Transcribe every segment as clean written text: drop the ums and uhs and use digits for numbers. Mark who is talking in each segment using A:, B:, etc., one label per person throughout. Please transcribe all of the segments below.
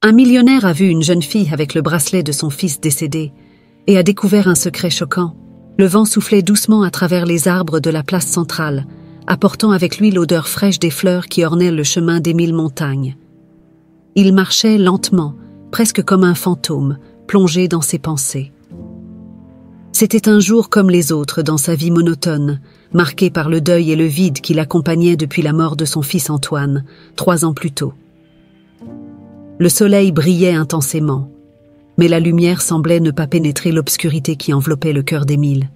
A: Un millionnaire a vu une jeune fille avec le bracelet de son fils décédé et a découvert un secret choquant. Le vent soufflait doucement à travers les arbres de la place centrale, apportant avec lui l'odeur fraîche des fleurs qui ornaient le chemin d'Émile Montagne. Il marchait lentement, presque comme un fantôme, plongé dans ses pensées. C'était un jour comme les autres dans sa vie monotone, marqué par le deuil et le vide qui l'accompagnaient depuis la mort de son fils Antoine, 3 ans plus tôt. Le soleil brillait intensément, mais la lumière semblait ne pas pénétrer l'obscurité qui enveloppait le cœur d'Émile.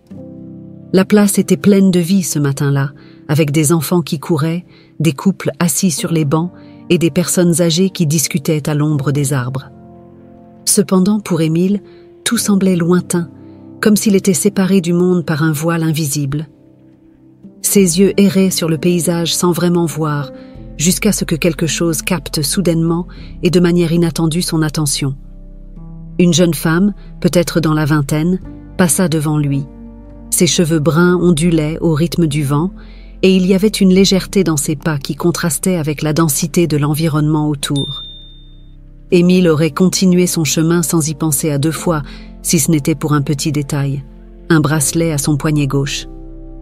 A: La place était pleine de vie ce matin-là, avec des enfants qui couraient, des couples assis sur les bancs et des personnes âgées qui discutaient à l'ombre des arbres. Cependant, pour Émile, tout semblait lointain, comme s'il était séparé du monde par un voile invisible. Ses yeux erraient sur le paysage sans vraiment voir, jusqu'à ce que quelque chose capte soudainement et de manière inattendue son attention. Une jeune femme, peut-être dans la vingtaine, passa devant lui. Ses cheveux bruns ondulaient au rythme du vent, et il y avait une légèreté dans ses pas qui contrastait avec la densité de l'environnement autour. Émile aurait continué son chemin sans y penser à 2 fois, si ce n'était pour un petit détail, un bracelet à son poignet gauche,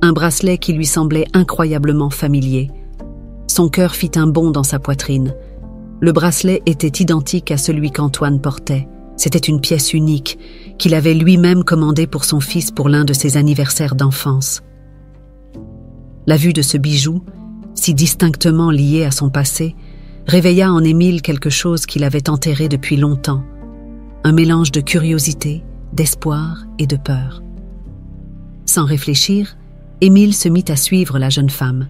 A: un bracelet qui lui semblait incroyablement familier. Son cœur fit un bond dans sa poitrine. Le bracelet était identique à celui qu'Antoine portait. C'était une pièce unique qu'il avait lui-même commandée pour son fils pour l'un de ses anniversaires d'enfance. La vue de ce bijou, si distinctement lié à son passé, réveilla en Émile quelque chose qu'il avait enterré depuis longtemps, un mélange de curiosité, d'espoir et de peur. Sans réfléchir, Émile se mit à suivre la jeune femme.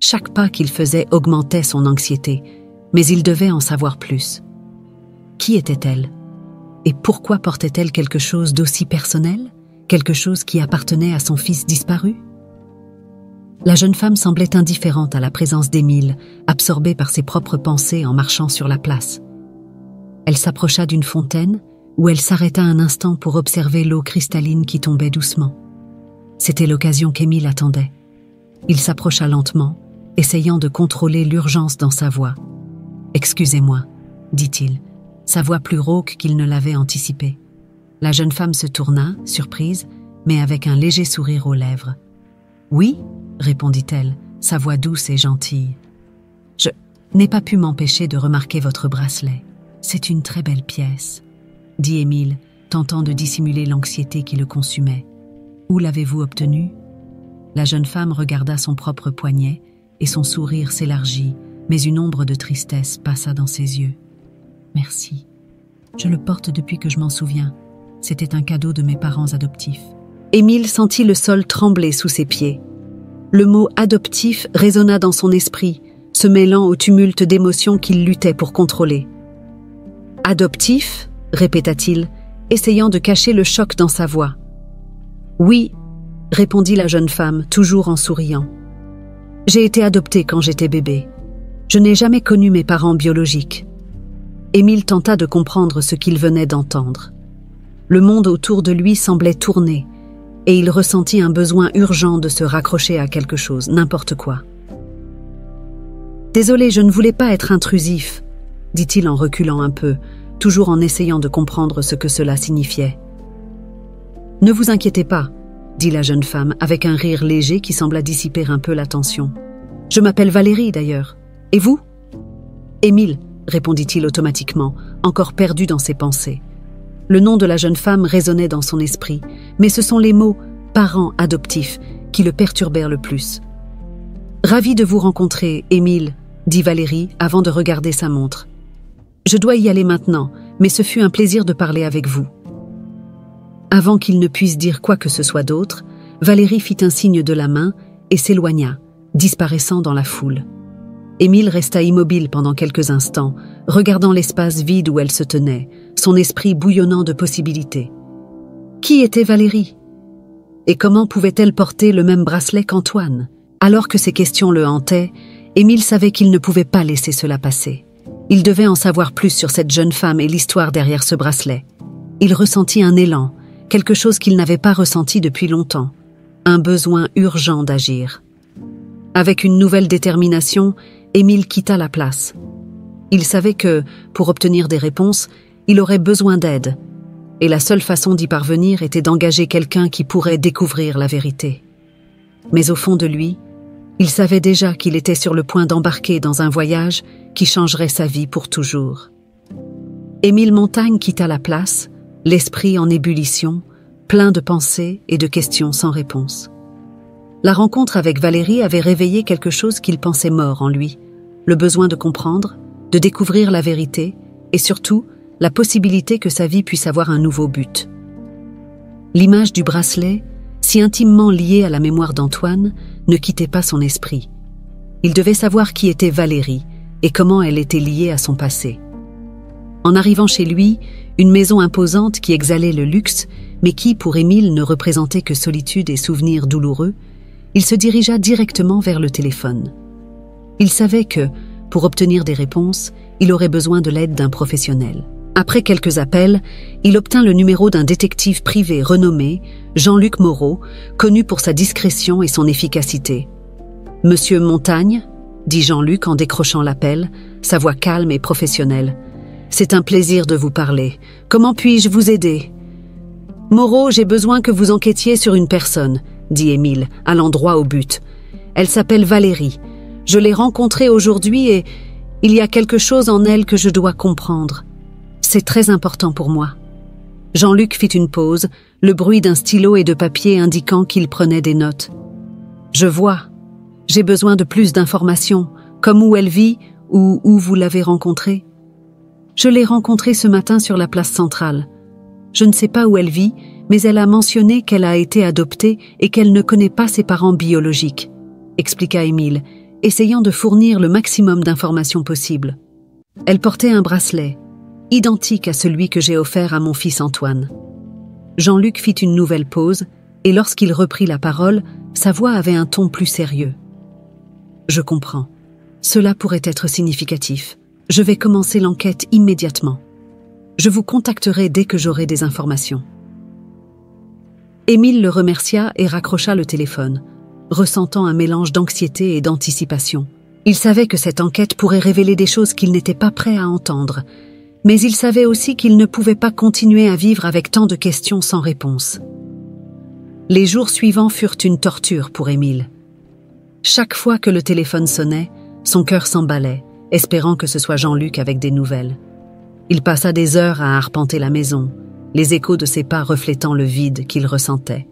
A: Chaque pas qu'il faisait augmentait son anxiété, mais il devait en savoir plus. Qui était-elle? Et pourquoi portait-elle quelque chose d'aussi personnel? Quelque chose qui appartenait à son fils disparu? La jeune femme semblait indifférente à la présence d'Émile, absorbée par ses propres pensées en marchant sur la place. Elle s'approcha d'une fontaine, où elle s'arrêta un instant pour observer l'eau cristalline qui tombait doucement. C'était l'occasion qu'Émile attendait. Il s'approcha lentement, essayant de contrôler l'urgence dans sa voix. « Excusez-moi », dit-il, sa voix plus rauque qu'il ne l'avait anticipé. La jeune femme se tourna, surprise, mais avec un léger sourire aux lèvres. « Oui », répondit-elle, sa voix douce et gentille. « Je n'ai pas pu m'empêcher de remarquer votre bracelet. C'est une très belle pièce, » dit Émile, tentant de dissimuler l'anxiété qui le consumait. « Où l'avez-vous obtenu ?» La jeune femme regarda son propre poignet et son sourire s'élargit, mais une ombre de tristesse passa dans ses yeux. « Merci. Je le porte depuis que je m'en souviens. C'était un cadeau de mes parents adoptifs. » Émile sentit le sol trembler sous ses pieds. Le mot « adoptif » résonna dans son esprit, se mêlant au tumulte d'émotions qu'il luttait pour contrôler. « Adoptif » répéta-t-il, essayant de cacher le choc dans sa voix. « Oui », répondit la jeune femme, toujours en souriant. « J'ai été adoptée quand j'étais bébé. Je n'ai jamais connu mes parents biologiques. » Émile tenta de comprendre ce qu'il venait d'entendre. Le monde autour de lui semblait tourner, et il ressentit un besoin urgent de se raccrocher à quelque chose, n'importe quoi. « Désolé, je ne voulais pas être intrusif, » dit-il en reculant un peu, toujours en essayant de comprendre ce que cela signifiait. « Ne vous inquiétez pas, » dit la jeune femme avec un rire léger qui sembla dissiper un peu la tension. « Je m'appelle Valérie d'ailleurs. Et vous ?»« Émile » répondit-il automatiquement, encore perdu dans ses pensées. Le nom de la jeune femme résonnait dans son esprit, mais ce sont les mots « parents adoptifs » qui le perturbèrent le plus. « Ravi de vous rencontrer, Émile » dit Valérie avant de regarder sa montre. « Je dois y aller maintenant, mais ce fut un plaisir de parler avec vous. » Avant qu'il ne puisse dire quoi que ce soit d'autre, Valérie fit un signe de la main et s'éloigna, disparaissant dans la foule. Émile resta immobile pendant quelques instants, regardant l'espace vide où elle se tenait, son esprit bouillonnant de possibilités. Qui était Valérie? Et comment pouvait-elle porter le même bracelet qu'Antoine? Alors que ces questions le hantaient, Émile savait qu'il ne pouvait pas laisser cela passer. Il devait en savoir plus sur cette jeune femme et l'histoire derrière ce bracelet. Il ressentit un élan, quelque chose qu'il n'avait pas ressenti depuis longtemps, un besoin urgent d'agir. Avec une nouvelle détermination, Émile quitta la place. Il savait que, pour obtenir des réponses, il aurait besoin d'aide, et la seule façon d'y parvenir était d'engager quelqu'un qui pourrait découvrir la vérité. Mais au fond de lui, il savait déjà qu'il était sur le point d'embarquer dans un voyage qui changerait sa vie pour toujours. Émile Montagne quitta la place, l'esprit en ébullition, plein de pensées et de questions sans réponse. La rencontre avec Valérie avait réveillé quelque chose qu'il pensait mort en lui, le besoin de comprendre, de découvrir la vérité et surtout la possibilité que sa vie puisse avoir un nouveau but. L'image du bracelet, si intimement liée à la mémoire d'Antoine, ne quittait pas son esprit. Il devait savoir qui était Valérie et comment elle était liée à son passé. En arrivant chez lui, une maison imposante qui exhalait le luxe, mais qui, pour Émile, ne représentait que solitude et souvenirs douloureux, il se dirigea directement vers le téléphone. Il savait que, pour obtenir des réponses, il aurait besoin de l'aide d'un professionnel. Après quelques appels, il obtint le numéro d'un détective privé renommé, Jean-Luc Moreau, connu pour sa discrétion et son efficacité. « Monsieur Montagne ?» dit Jean-Luc en décrochant l'appel, sa voix calme et professionnelle. « C'est un plaisir de vous parler. Comment puis-je vous aider ?»« Moreau, j'ai besoin que vous enquêtiez sur une personne, » dit Émile, allant droit au but. « Elle s'appelle Valérie. Je l'ai rencontrée aujourd'hui et il y a quelque chose en elle que je dois comprendre. C'est très important pour moi. » Jean-Luc fit une pause, le bruit d'un stylo et de papier indiquant qu'il prenait des notes. « Je vois. J'ai besoin de plus d'informations, comme où elle vit ou où vous l'avez rencontrée. » « Je l'ai rencontrée ce matin sur la place centrale. Je ne sais pas où elle vit, mais elle a mentionné qu'elle a été adoptée et qu'elle ne connaît pas ses parents biologiques, » expliqua Émile, essayant de fournir le maximum d'informations possibles. « Elle portait un bracelet, identique à celui que j'ai offert à mon fils Antoine. » Jean-Luc fit une nouvelle pause, et lorsqu'il reprit la parole, sa voix avait un ton plus sérieux. « Je comprends. Cela pourrait être significatif. Je vais commencer l'enquête immédiatement. Je vous contacterai dès que j'aurai des informations. » Émile le remercia et raccrocha le téléphone, ressentant un mélange d'anxiété et d'anticipation. Il savait que cette enquête pourrait révéler des choses qu'il n'était pas prêt à entendre, mais il savait aussi qu'il ne pouvait pas continuer à vivre avec tant de questions sans réponse. Les jours suivants furent une torture pour Émile. Chaque fois que le téléphone sonnait, son cœur s'emballait, espérant que ce soit Jean-Luc avec des nouvelles. Il passa des heures à arpenter la maison, les échos de ses pas reflétant le vide qu'il ressentait.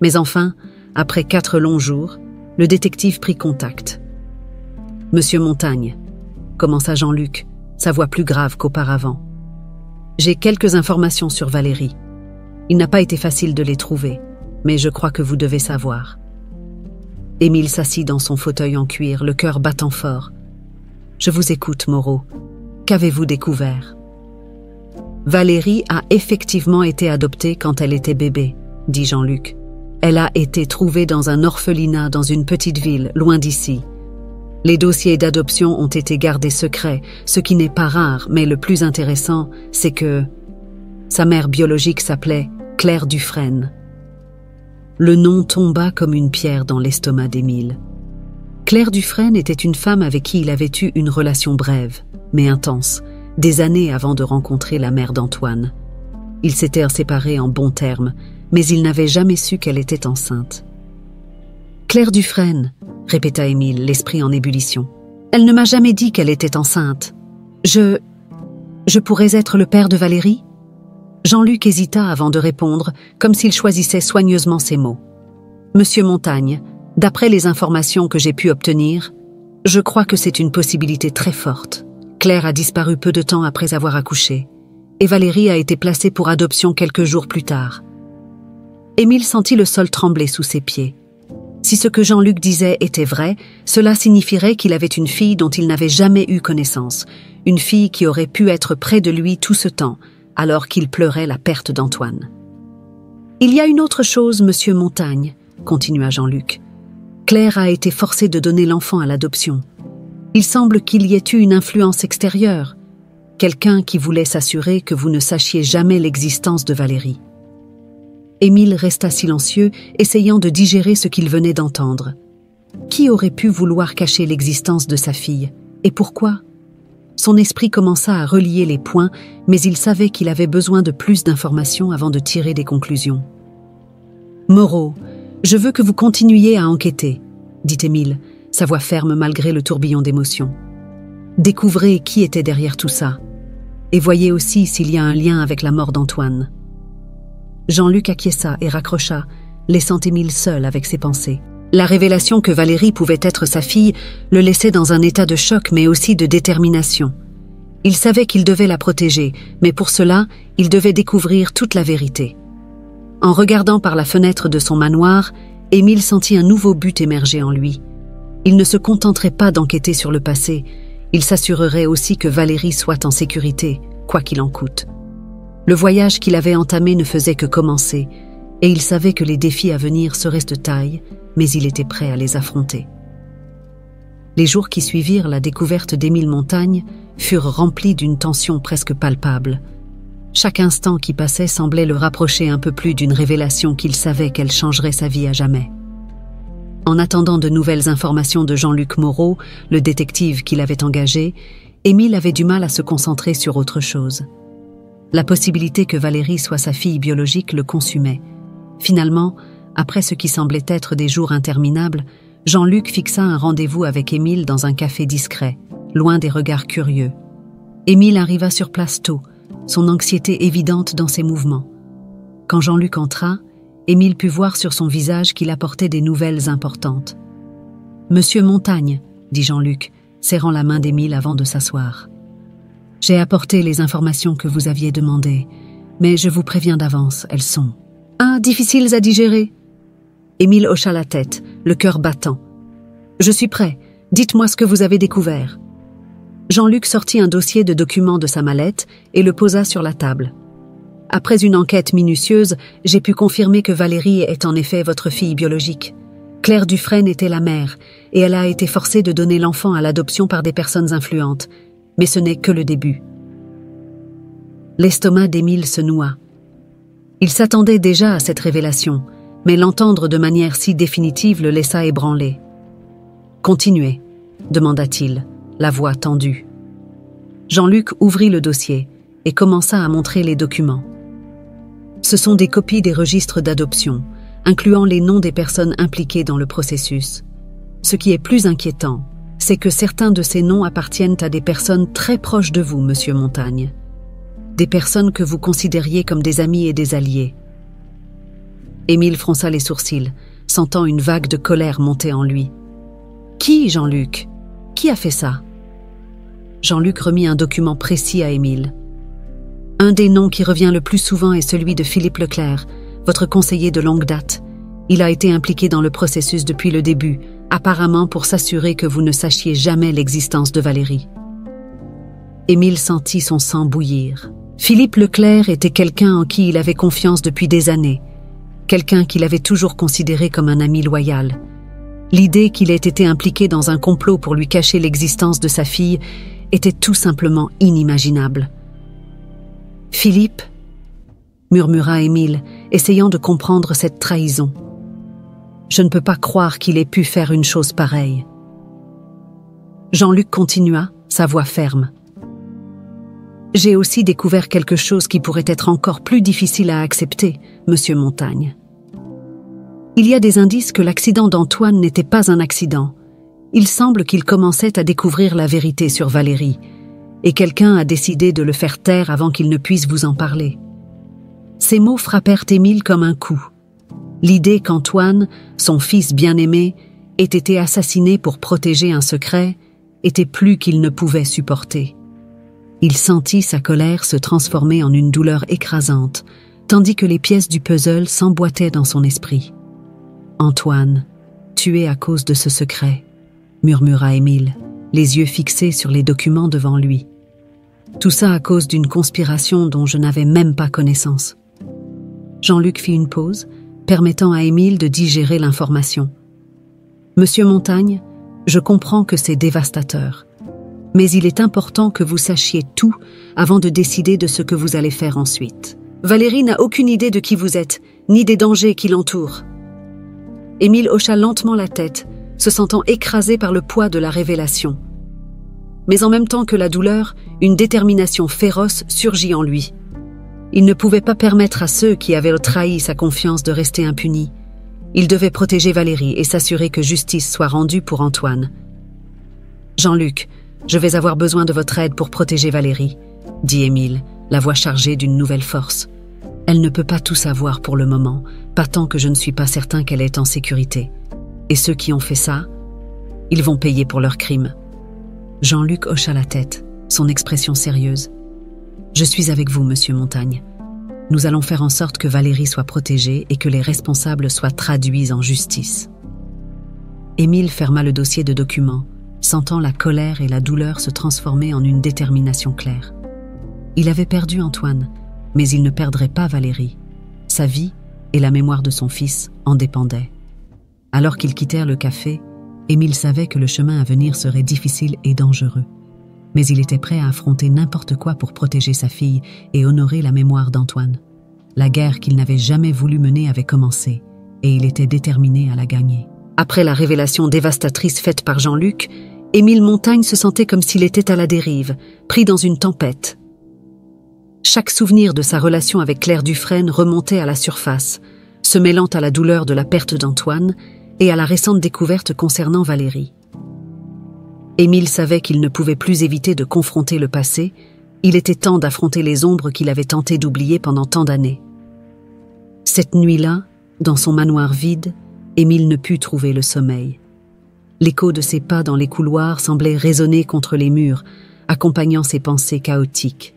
A: Mais enfin, après 4 longs jours, le détective prit contact. « Monsieur Montagne », commença Jean-Luc, sa voix plus grave qu'auparavant. « J'ai quelques informations sur Valérie. Il n'a pas été facile de les trouver, mais je crois que vous devez savoir. » Émile s'assit dans son fauteuil en cuir, le cœur battant fort. « Je vous écoute, Moreau. Qu'avez-vous découvert ?» « Valérie a effectivement été adoptée quand elle était bébé, » dit Jean-Luc. « Elle a été trouvée dans un orphelinat dans une petite ville, loin d'ici. Les dossiers d'adoption ont été gardés secrets, ce qui n'est pas rare, mais le plus intéressant, c'est que sa mère biologique s'appelait Claire Dufresne. » Le nom tomba comme une pierre dans l'estomac d'Émile. Claire Dufresne était une femme avec qui il avait eu une relation brève, mais intense, des années avant de rencontrer la mère d'Antoine. Ils s'étaient séparés en bons termes, mais il n'avait jamais su qu'elle était enceinte. « Claire Dufresne », répéta Émile, l'esprit en ébullition. « Elle ne m'a jamais dit qu'elle était enceinte. Je pourrais être le père de Valérie ?» Jean-Luc hésita avant de répondre, comme s'il choisissait soigneusement ses mots. « Monsieur Montagne, d'après les informations que j'ai pu obtenir, je crois que c'est une possibilité très forte. Claire a disparu peu de temps après avoir accouché, et Valérie a été placée pour adoption quelques jours plus tard. » Émile sentit le sol trembler sous ses pieds. Si ce que Jean-Luc disait était vrai, cela signifierait qu'il avait une fille dont il n'avait jamais eu connaissance, une fille qui aurait pu être près de lui tout ce temps, alors qu'il pleurait la perte d'Antoine. « Il y a une autre chose, monsieur Montagne, » continua Jean-Luc. « Claire a été forcée de donner l'enfant à l'adoption. Il semble qu'il y ait eu une influence extérieure, quelqu'un qui voulait s'assurer que vous ne sachiez jamais l'existence de Valérie. » Émile resta silencieux, essayant de digérer ce qu'il venait d'entendre. Qui aurait pu vouloir cacher l'existence de sa fille, et pourquoi ? Son esprit commença à relier les points, mais il savait qu'il avait besoin de plus d'informations avant de tirer des conclusions. « Moreau, je veux que vous continuiez à enquêter, » dit Émile, sa voix ferme malgré le tourbillon d'émotions. « Découvrez qui était derrière tout ça, et voyez aussi s'il y a un lien avec la mort d'Antoine. » Jean-Luc acquiesça et raccrocha, laissant Émile seul avec ses pensées. La révélation que Valérie pouvait être sa fille le laissait dans un état de choc mais aussi de détermination. Il savait qu'il devait la protéger, mais pour cela, il devait découvrir toute la vérité. En regardant par la fenêtre de son manoir, Émile sentit un nouveau but émerger en lui. Il ne se contenterait pas d'enquêter sur le passé, il s'assurerait aussi que Valérie soit en sécurité, quoi qu'il en coûte. Le voyage qu'il avait entamé ne faisait que commencer, et il savait que les défis à venir seraient de taille, mais il était prêt à les affronter. Les jours qui suivirent la découverte d'Émile Montagne furent remplis d'une tension presque palpable. Chaque instant qui passait semblait le rapprocher un peu plus d'une révélation qu'il savait qu'elle changerait sa vie à jamais. En attendant de nouvelles informations de Jean-Luc Moreau, le détective qu'il avait engagé, Émile avait du mal à se concentrer sur autre chose. La possibilité que Valérie soit sa fille biologique le consumait. Finalement, après ce qui semblait être des jours interminables, Jean-Luc fixa un rendez-vous avec Émile dans un café discret, loin des regards curieux. Émile arriva sur place tôt, son anxiété évidente dans ses mouvements. Quand Jean-Luc entra, Émile put voir sur son visage qu'il apportait des nouvelles importantes. « Monsieur Montagne, » dit Jean-Luc, serrant la main d'Émile avant de s'asseoir. « J'ai apporté les informations que vous aviez demandées, mais je vous préviens d'avance, elles sont... difficiles à digérer. » Émile hocha la tête, le cœur battant. « Je suis prêt. Dites-moi ce que vous avez découvert. » Jean-Luc sortit un dossier de documents de sa mallette et le posa sur la table. « Après une enquête minutieuse, j'ai pu confirmer que Valérie est en effet votre fille biologique. Claire Dufresne était la mère, et elle a été forcée de donner l'enfant à l'adoption par des personnes influentes. Mais ce n'est que le début. » L'estomac d'Émile se noua. Il s'attendait déjà à cette révélation, mais l'entendre de manière si définitive le laissa ébranlé. « Continuez » demanda-t-il, la voix tendue. Jean-Luc ouvrit le dossier et commença à montrer les documents. Ce sont des copies des registres d'adoption, incluant les noms des personnes impliquées dans le processus. Ce qui est plus inquiétant, c'est que certains de ces noms appartiennent à des personnes très proches de vous, monsieur Montagne. Des personnes que vous considériez comme des amis et des alliés. Émile fronça les sourcils, sentant une vague de colère monter en lui. « Qui, Jean-Luc? Qui a fait ça ?» Jean-Luc remit un document précis à Émile. « Un des noms qui revient le plus souvent est celui de Philippe Leclerc, votre conseiller de longue date. Il a été impliqué dans le processus depuis le début, apparemment pour s'assurer que vous ne sachiez jamais l'existence de Valérie. » Émile sentit son sang bouillir. Philippe Leclerc était quelqu'un en qui il avait confiance depuis des années, quelqu'un qu'il avait toujours considéré comme un ami loyal. L'idée qu'il ait été impliqué dans un complot pour lui cacher l'existence de sa fille était tout simplement inimaginable. « Philippe » murmura Émile, essayant de comprendre cette trahison. « Je ne peux pas croire qu'il ait pu faire une chose pareille. » Jean-Luc continua, sa voix ferme. « J'ai aussi découvert quelque chose qui pourrait être encore plus difficile à accepter, monsieur Montagne. Il y a des indices que l'accident d'Antoine n'était pas un accident. Il semble qu'il commençait à découvrir la vérité sur Valérie, et quelqu'un a décidé de le faire taire avant qu'il ne puisse vous en parler. » Ces mots frappèrent Émile comme un coup. L'idée qu'Antoine, son fils bien-aimé, ait été assassiné pour protéger un secret était plus qu'il ne pouvait supporter. Il sentit sa colère se transformer en une douleur écrasante, tandis que les pièces du puzzle s'emboîtaient dans son esprit. « Antoine, tué à cause de ce secret », murmura Émile, les yeux fixés sur les documents devant lui. « Tout ça à cause d'une conspiration dont je n'avais même pas connaissance. » Jean-Luc fit une pause, permettant à Émile de digérer l'information. « Monsieur Montagne, je comprends que c'est dévastateur. Mais il est important que vous sachiez tout avant de décider de ce que vous allez faire ensuite. Valérie n'a aucune idée de qui vous êtes, ni des dangers qui l'entourent. » Émile hocha lentement la tête, se sentant écrasé par le poids de la révélation. Mais en même temps que la douleur, une détermination féroce surgit en lui. Il ne pouvait pas permettre à ceux qui avaient trahi sa confiance de rester impunis. Il devait protéger Valérie et s'assurer que justice soit rendue pour Antoine. « Jean-Luc, je vais avoir besoin de votre aide pour protéger Valérie, » dit Émile, la voix chargée d'une nouvelle force. « Elle ne peut pas tout savoir pour le moment, pas tant que je ne suis pas certain qu'elle est en sécurité. Et ceux qui ont fait ça, ils vont payer pour leurs crimes. » Jean-Luc hocha la tête, son expression sérieuse. « Je suis avec vous, monsieur Montagne. Nous allons faire en sorte que Valérie soit protégée et que les responsables soient traduits en justice. » Émile ferma le dossier de documents, sentant la colère et la douleur se transformer en une détermination claire. Il avait perdu Antoine, mais il ne perdrait pas Valérie. Sa vie et la mémoire de son fils en dépendaient. Alors qu'ils quittèrent le café, Émile savait que le chemin à venir serait difficile et dangereux. Mais il était prêt à affronter n'importe quoi pour protéger sa fille et honorer la mémoire d'Antoine. La guerre qu'il n'avait jamais voulu mener avait commencé, et il était déterminé à la gagner. Après la révélation dévastatrice faite par Jean-Luc, Émile Montagne se sentait comme s'il était à la dérive, pris dans une tempête. Chaque souvenir de sa relation avec Claire Dufresne remontait à la surface, se mêlant à la douleur de la perte d'Antoine et à la récente découverte concernant Valérie. Émile savait qu'il ne pouvait plus éviter de confronter le passé, il était temps d'affronter les ombres qu'il avait tenté d'oublier pendant tant d'années. Cette nuit-là, dans son manoir vide, Émile ne put trouver le sommeil. L'écho de ses pas dans les couloirs semblait résonner contre les murs, accompagnant ses pensées chaotiques.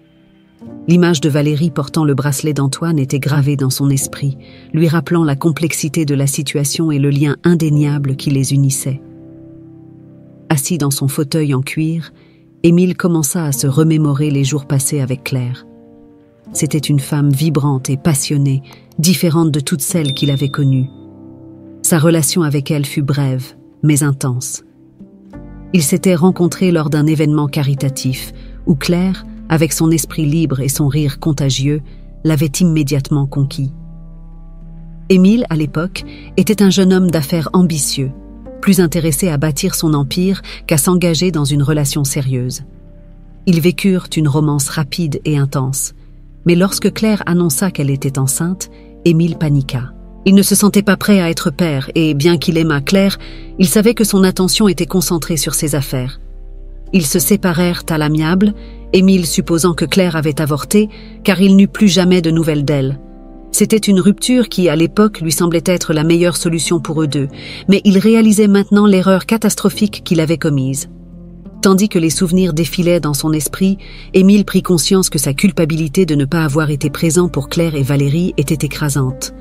A: L'image de Valérie portant le bracelet d'Antoine était gravée dans son esprit, lui rappelant la complexité de la situation et le lien indéniable qui les unissait. Assis dans son fauteuil en cuir, Émile commença à se remémorer les jours passés avec Claire. C'était une femme vibrante et passionnée, différente de toutes celles qu'il avait connues. Sa relation avec elle fut brève, mais intense. Ils s'étaient rencontrés lors d'un événement caritatif, où Claire, avec son esprit libre et son rire contagieux, l'avait immédiatement conquis. Émile, à l'époque, était un jeune homme d'affaires ambitieux, plus intéressé à bâtir son empire qu'à s'engager dans une relation sérieuse. Ils vécurent une romance rapide et intense, mais lorsque Claire annonça qu'elle était enceinte, Émile paniqua. Il ne se sentait pas prêt à être père et, bien qu'il aimât Claire, il savait que son attention était concentrée sur ses affaires. Ils se séparèrent à l'amiable, Émile supposant que Claire avait avorté, car il n'eut plus jamais de nouvelles d'elle. C'était une rupture qui, à l'époque, lui semblait être la meilleure solution pour eux deux, mais il réalisait maintenant l'erreur catastrophique qu'il avait commise. Tandis que les souvenirs défilaient dans son esprit, Émile prit conscience que sa culpabilité de ne pas avoir été présent pour Claire et Valérie était écrasante.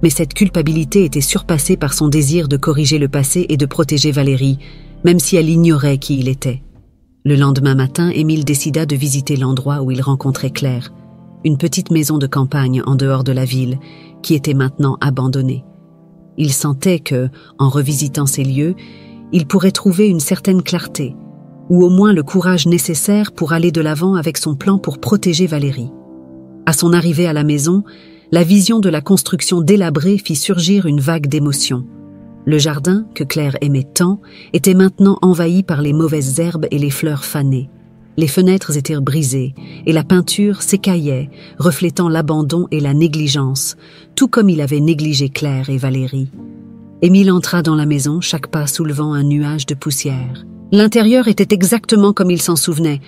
A: Mais cette culpabilité était surpassée par son désir de corriger le passé et de protéger Valérie, même si elle ignorait qui il était. Le lendemain matin, Émile décida de visiter l'endroit où il rencontrait Claire, une petite maison de campagne en dehors de la ville, qui était maintenant abandonnée. Il sentait que, en revisitant ces lieux, il pourrait trouver une certaine clarté, ou au moins le courage nécessaire pour aller de l'avant avec son plan pour protéger Valérie. À son arrivée à la maison, la vision de la construction délabrée fit surgir une vague d'émotions. Le jardin, que Claire aimait tant, était maintenant envahi par les mauvaises herbes et les fleurs fanées. Les fenêtres étaient brisées et la peinture s'écaillait, reflétant l'abandon et la négligence, tout comme il avait négligé Claire et Valérie. Émile entra dans la maison, chaque pas soulevant un nuage de poussière. L'intérieur était exactement comme il s'en souvenait,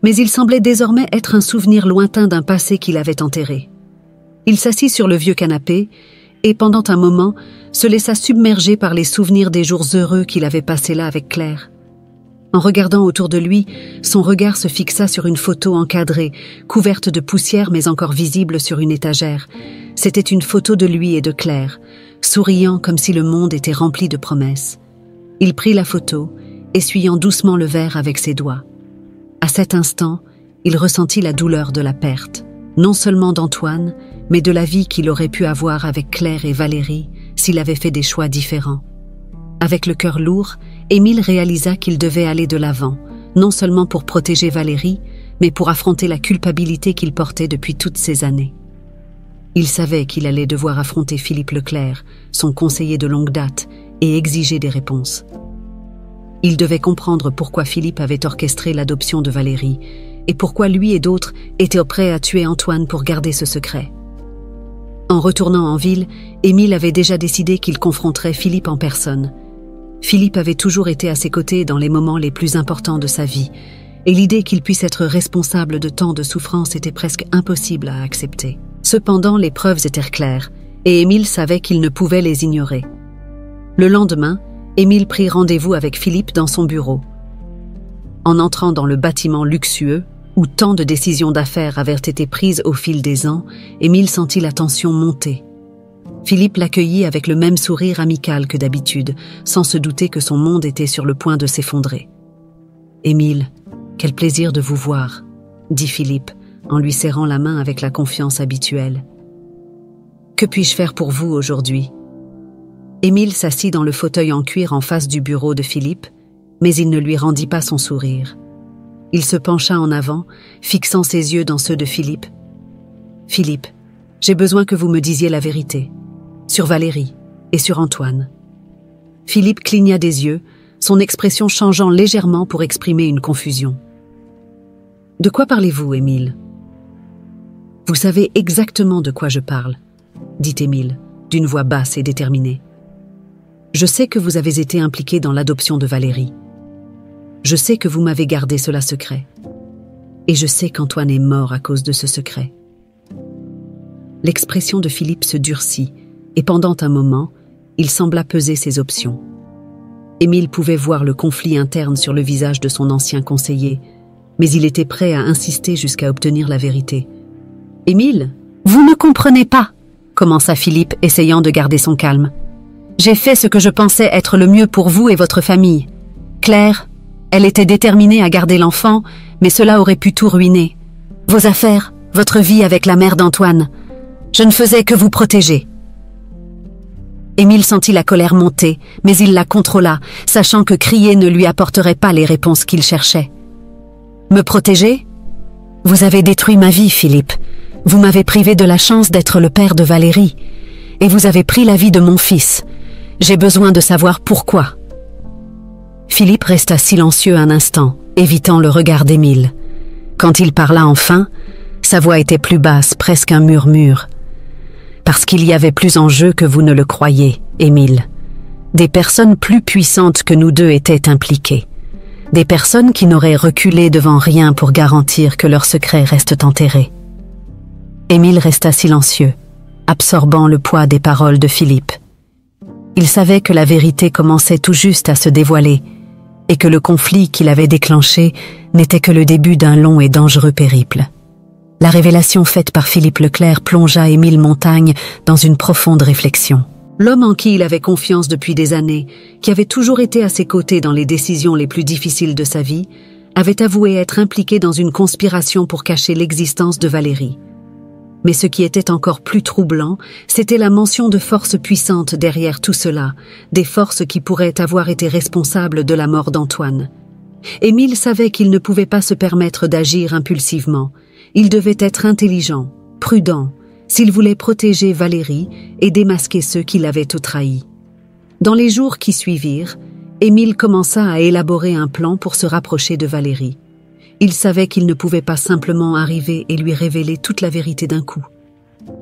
A: mais il semblait désormais être un souvenir lointain d'un passé qu'il avait enterré. Il s'assit sur le vieux canapé et, pendant un moment, se laissa submerger par les souvenirs des jours heureux qu'il avait passés là avec Claire. En regardant autour de lui, son regard se fixa sur une photo encadrée, couverte de poussière mais encore visible sur une étagère. C'était une photo de lui et de Claire, souriant comme si le monde était rempli de promesses. Il prit la photo, essuyant doucement le verre avec ses doigts. À cet instant, il ressentit la douleur de la perte, non seulement d'Antoine, mais de la vie qu'il aurait pu avoir avec Claire et Valérie s'il avait fait des choix différents. Avec le cœur lourd, Émile réalisa qu'il devait aller de l'avant, non seulement pour protéger Valérie, mais pour affronter la culpabilité qu'il portait depuis toutes ces années. Il savait qu'il allait devoir affronter Philippe Leclerc, son conseiller de longue date, et exiger des réponses. Il devait comprendre pourquoi Philippe avait orchestré l'adoption de Valérie et pourquoi lui et d'autres étaient prêts à tuer Antoine pour garder ce secret. En retournant en ville, Émile avait déjà décidé qu'il confronterait Philippe en personne. Philippe avait toujours été à ses côtés dans les moments les plus importants de sa vie, et l'idée qu'il puisse être responsable de tant de souffrances était presque impossible à accepter. Cependant, les preuves étaient claires, et Émile savait qu'il ne pouvait les ignorer. Le lendemain, Émile prit rendez-vous avec Philippe dans son bureau. En entrant dans le bâtiment luxueux, où tant de décisions d'affaires avaient été prises au fil des ans, Émile sentit la tension monter. Philippe l'accueillit avec le même sourire amical que d'habitude, sans se douter que son monde était sur le point de s'effondrer. « Émile, quel plaisir de vous voir », dit Philippe, en lui serrant la main avec la confiance habituelle. « Que puis-je faire pour vous aujourd'hui ?» Émile s'assit dans le fauteuil en cuir en face du bureau de Philippe, mais il ne lui rendit pas son sourire. Il se pencha en avant, fixant ses yeux dans ceux de Philippe. « Philippe, j'ai besoin que vous me disiez la vérité, sur Valérie et sur Antoine. » Philippe cligna des yeux, son expression changeant légèrement pour exprimer une confusion. « De quoi parlez-vous, Émile ?»« Vous savez exactement de quoi je parle, » dit Émile, d'une voix basse et déterminée. « Je sais que vous avez été impliqué dans l'adoption de Valérie. Je sais que vous m'avez gardé cela secret. Et je sais qu'Antoine est mort à cause de ce secret. » L'expression de Philippe se durcit, et pendant un moment, il sembla peser ses options. Émile pouvait voir le conflit interne sur le visage de son ancien conseiller, mais il était prêt à insister jusqu'à obtenir la vérité. « Émile, vous ne comprenez pas !» commença Philippe, essayant de garder son calme. « J'ai fait ce que je pensais être le mieux pour vous et votre famille. Claire, elle était déterminée à garder l'enfant, mais cela aurait pu tout ruiner. Vos affaires, votre vie avec la mère d'Antoine. Je ne faisais que vous protéger. » Émile sentit la colère monter, mais il la contrôla, sachant que crier ne lui apporterait pas les réponses qu'il cherchait. « Me protéger ? Vous avez détruit ma vie, Philippe. Vous m'avez privé de la chance d'être le père de Valérie. Et vous avez pris la vie de mon fils. J'ai besoin de savoir pourquoi. » Philippe resta silencieux un instant, évitant le regard d'Émile. Quand il parla enfin, sa voix était plus basse, presque un murmure. « Parce qu'il y avait plus en jeu que vous ne le croyez, Émile. Des personnes plus puissantes que nous deux étaient impliquées. Des personnes qui n'auraient reculé devant rien pour garantir que leurs secrets restent enterrés. » Émile resta silencieux, absorbant le poids des paroles de Philippe. Il savait que la vérité commençait tout juste à se dévoiler et que le conflit qu'il avait déclenché n'était que le début d'un long et dangereux périple. La révélation faite par Philippe Leclerc plongea Émile Montagne dans une profonde réflexion. L'homme en qui il avait confiance depuis des années, qui avait toujours été à ses côtés dans les décisions les plus difficiles de sa vie, avait avoué être impliqué dans une conspiration pour cacher l'existence de Valérie. Mais ce qui était encore plus troublant, c'était la mention de forces puissantes derrière tout cela, des forces qui pourraient avoir été responsables de la mort d'Antoine. Émile savait qu'il ne pouvait pas se permettre d'agir impulsivement. Il devait être intelligent, prudent, s'il voulait protéger Valérie et démasquer ceux qui l'avaient trahi. Dans les jours qui suivirent, Émile commença à élaborer un plan pour se rapprocher de Valérie. Il savait qu'il ne pouvait pas simplement arriver et lui révéler toute la vérité d'un coup.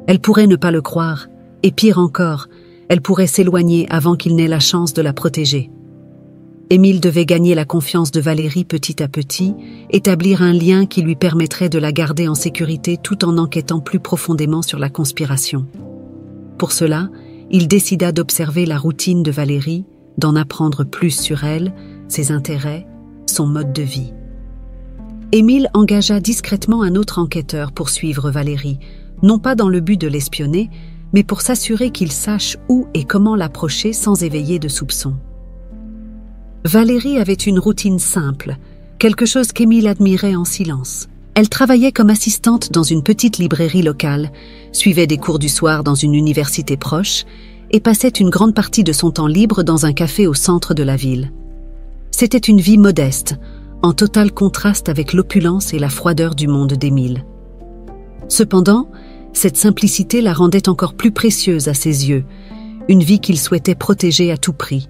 A: Elle pourrait ne pas le croire, et pire encore, elle pourrait s'éloigner avant qu'il n'ait la chance de la protéger. Émile devait gagner la confiance de Valérie petit à petit, établir un lien qui lui permettrait de la garder en sécurité tout en enquêtant plus profondément sur la conspiration. Pour cela, il décida d'observer la routine de Valérie, d'en apprendre plus sur elle, ses intérêts, son mode de vie. Émile engagea discrètement un autre enquêteur pour suivre Valérie, non pas dans le but de l'espionner, mais pour s'assurer qu'il sache où et comment l'approcher sans éveiller de soupçons. Valérie avait une routine simple, quelque chose qu'Émile admirait en silence. Elle travaillait comme assistante dans une petite librairie locale, suivait des cours du soir dans une université proche et passait une grande partie de son temps libre dans un café au centre de la ville. C'était une vie modeste, en total contraste avec l'opulence et la froideur du monde d'Émile. Cependant, cette simplicité la rendait encore plus précieuse à ses yeux, une vie qu'il souhaitait protéger à tout prix.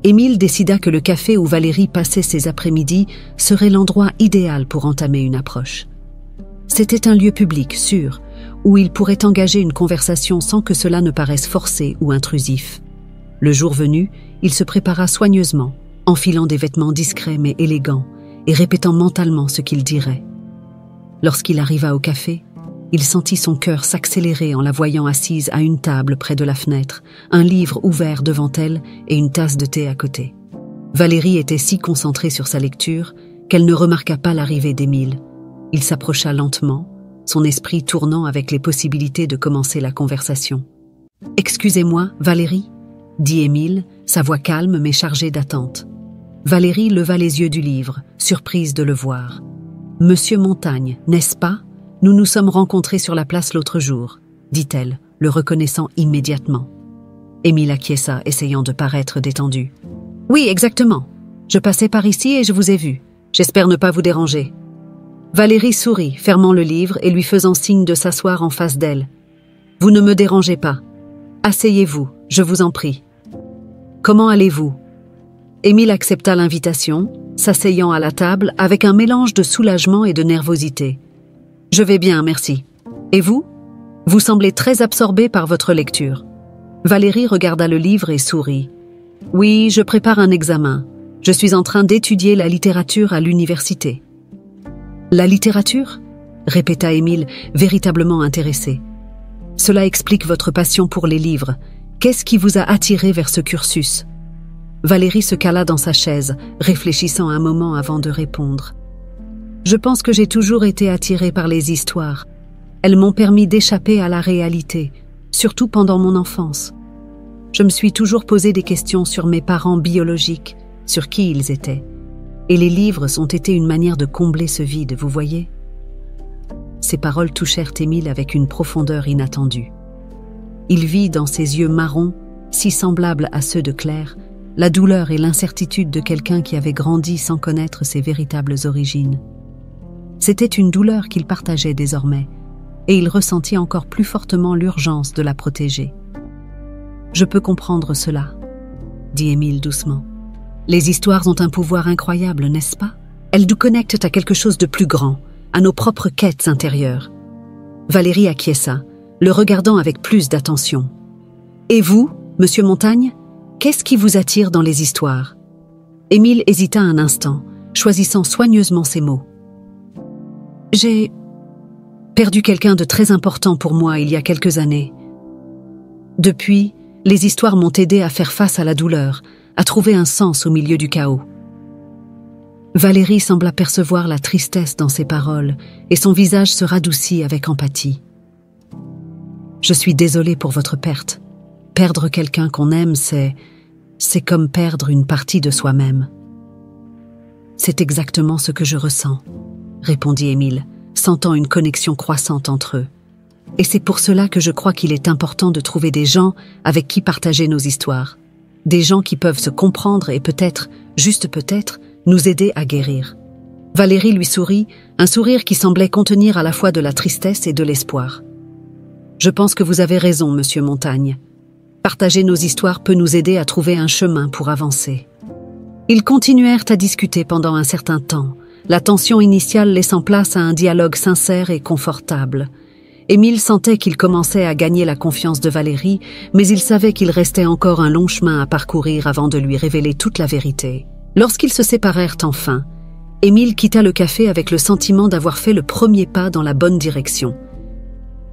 A: Émile décida que le café où Valérie passait ses après-midi serait l'endroit idéal pour entamer une approche. C'était un lieu public, sûr, où il pourrait engager une conversation sans que cela ne paraisse forcé ou intrusif. Le jour venu, il se prépara soigneusement, enfilant des vêtements discrets mais élégants et répétant mentalement ce qu'il dirait. Lorsqu'il arriva au café, il sentit son cœur s'accélérer en la voyant assise à une table près de la fenêtre, un livre ouvert devant elle et une tasse de thé à côté. Valérie était si concentrée sur sa lecture qu'elle ne remarqua pas l'arrivée d'Émile. Il s'approcha lentement, son esprit tournant avec les possibilités de commencer la conversation. « Excusez-moi, Valérie ?» dit Émile, sa voix calme mais chargée d'attente. Valérie leva les yeux du livre, surprise de le voir. « Monsieur Montagne, n'est-ce pas ? Nous nous sommes rencontrés sur la place l'autre jour, » dit-elle, le reconnaissant immédiatement. Émile acquiesça, essayant de paraître détendu. « Oui, exactement. Je passais par ici et je vous ai vu. J'espère ne pas vous déranger. » Valérie sourit, fermant le livre et lui faisant signe de s'asseoir en face d'elle. « Vous ne me dérangez pas. Asseyez-vous, je vous en prie. »« Comment allez-vous » Émile accepta l'invitation, s'asseyant à la table avec un mélange de soulagement et de nervosité. « Je vais bien, merci. Et vous ? Vous semblez très absorbé par votre lecture. » Valérie regarda le livre et sourit. « Oui, je prépare un examen. Je suis en train d'étudier la littérature à l'université. » « La littérature ?» répéta Émile, véritablement intéressé. « Cela explique votre passion pour les livres. Qu'est-ce qui vous a attiré vers ce cursus ?» Valérie se cala dans sa chaise, réfléchissant un moment avant de répondre. « Je pense que j'ai toujours été attirée par les histoires. Elles m'ont permis d'échapper à la réalité, surtout pendant mon enfance. Je me suis toujours posé des questions sur mes parents biologiques, sur qui ils étaient. Et les livres ont été une manière de combler ce vide, vous voyez ?» Ces paroles touchèrent Émile avec une profondeur inattendue. Il vit dans ses yeux marrons, si semblables à ceux de Claire, la douleur et l'incertitude de quelqu'un qui avait grandi sans connaître ses véritables origines. C'était une douleur qu'il partageait désormais, et il ressentit encore plus fortement l'urgence de la protéger. « Je peux comprendre cela, » dit Émile doucement. « Les histoires ont un pouvoir incroyable, n'est-ce pas ? Elles nous connectent à quelque chose de plus grand, à nos propres quêtes intérieures. » Valérie acquiesça, le regardant avec plus d'attention. « Et vous, monsieur Montagne, qu'est-ce qui vous attire dans les histoires ?» Émile hésita un instant, choisissant soigneusement ses mots. « J'ai perdu quelqu'un de très important pour moi il y a quelques années. Depuis, les histoires m'ont aidé à faire face à la douleur, à trouver un sens au milieu du chaos. » Valérie sembla percevoir la tristesse dans ses paroles et son visage se radoucit avec empathie. « Je suis désolée pour votre perte. Perdre quelqu'un qu'on aime, c'est comme perdre une partie de soi-même. »« C'est exactement ce que je ressens, » répondit Émile, sentant une connexion croissante entre eux. « Et c'est pour cela que je crois qu'il est important de trouver des gens avec qui partager nos histoires. Des gens qui peuvent se comprendre et peut-être, juste peut-être, nous aider à guérir. » Valérie lui sourit, un sourire qui semblait contenir à la fois de la tristesse et de l'espoir. « Je pense que vous avez raison, monsieur Montagne. Partager nos histoires peut nous aider à trouver un chemin pour avancer. » Ils continuèrent à discuter pendant un certain temps, la tension initiale laissant place à un dialogue sincère et confortable. Émile sentait qu'il commençait à gagner la confiance de Valérie, mais il savait qu'il restait encore un long chemin à parcourir avant de lui révéler toute la vérité. Lorsqu'ils se séparèrent enfin, Émile quitta le café avec le sentiment d'avoir fait le premier pas dans la bonne direction.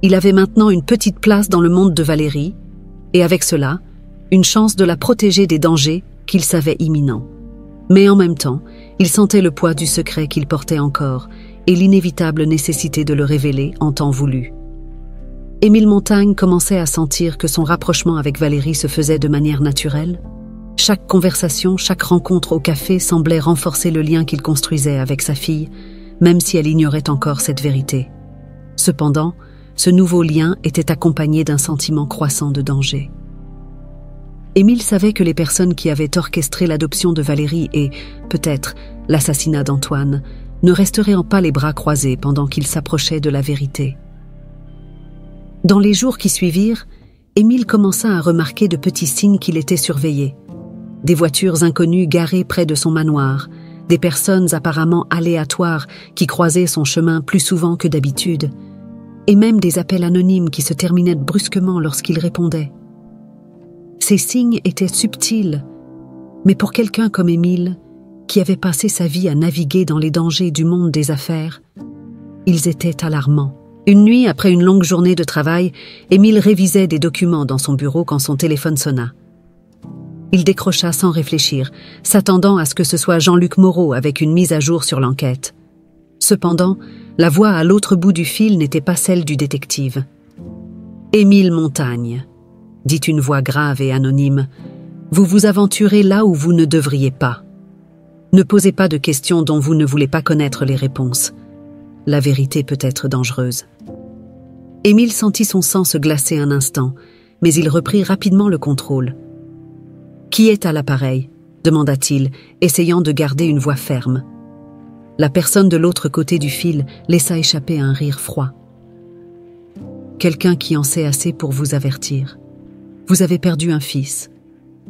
A: Il avait maintenant une petite place dans le monde de Valérie, et avec cela, une chance de la protéger des dangers qu'il savait imminents. Mais en même temps, il sentait le poids du secret qu'il portait encore et l'inévitable nécessité de le révéler en temps voulu. Émile Montagne commençait à sentir que son rapprochement avec Valérie se faisait de manière naturelle. Chaque conversation, chaque rencontre au café semblait renforcer le lien qu'il construisait avec sa fille, même si elle ignorait encore cette vérité. Cependant, ce nouveau lien était accompagné d'un sentiment croissant de danger. Émile savait que les personnes qui avaient orchestré l'adoption de Valérie et, peut-être, l'assassinat d'Antoine, ne resteraient pas les bras croisés pendant qu'il s'approchait de la vérité. Dans les jours qui suivirent, Émile commença à remarquer de petits signes qu'il était surveillé. Des voitures inconnues garées près de son manoir, des personnes apparemment aléatoires qui croisaient son chemin plus souvent que d'habitude, et même des appels anonymes qui se terminaient brusquement lorsqu'il répondait. Ces signes étaient subtils, mais pour quelqu'un comme Émile, qui avait passé sa vie à naviguer dans les dangers du monde des affaires, ils étaient alarmants. Une nuit, après une longue journée de travail, Émile révisait des documents dans son bureau quand son téléphone sonna. Il décrocha sans réfléchir, s'attendant à ce que ce soit Jean-Luc Moreau avec une mise à jour sur l'enquête. Cependant, la voix à l'autre bout du fil n'était pas celle du détective. « Émile Montagne », dit une voix grave et anonyme, « vous vous aventurez là où vous ne devriez pas. Ne posez pas de questions dont vous ne voulez pas connaître les réponses. La vérité peut être dangereuse. » Émile sentit son sang se glacer un instant, mais il reprit rapidement le contrôle. « Qui est à l'appareil » demanda-t-il, essayant de garder une voix ferme. La personne de l'autre côté du fil laissa échapper un rire froid. « Quelqu'un qui en sait assez pour vous avertir. Vous avez perdu un fils.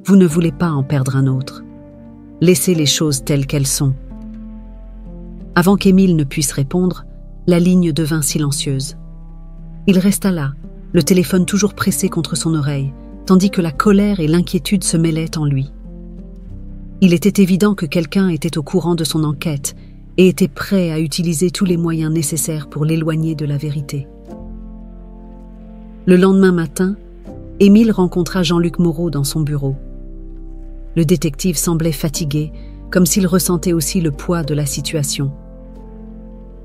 A: Vous ne voulez pas en perdre un autre. Laissez les choses telles qu'elles sont. » Avant qu'Émile ne puisse répondre, la ligne devint silencieuse. Il resta là, le téléphone toujours pressé contre son oreille, tandis que la colère et l'inquiétude se mêlaient en lui. Il était évident que quelqu'un était au courant de son enquête et était prêt à utiliser tous les moyens nécessaires pour l'éloigner de la vérité. Le lendemain matin, Émile rencontra Jean-Luc Moreau dans son bureau. Le détective semblait fatigué, comme s'il ressentait aussi le poids de la situation.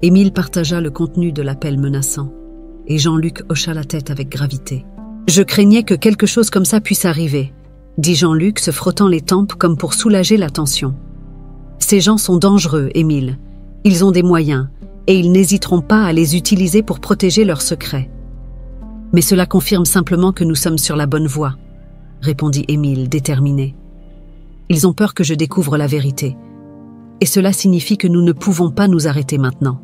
A: Émile partagea le contenu de l'appel menaçant, et Jean-Luc hocha la tête avec gravité. « Je craignais que quelque chose comme ça puisse arriver », dit Jean-Luc se frottant les tempes comme pour soulager la tension. « Ces gens sont dangereux, Émile. Ils ont des moyens, et ils n'hésiteront pas à les utiliser pour protéger leurs secrets. » « Mais cela confirme simplement que nous sommes sur la bonne voie, » répondit Émile, déterminé. « Ils ont peur que je découvre la vérité. Et cela signifie que nous ne pouvons pas nous arrêter maintenant. »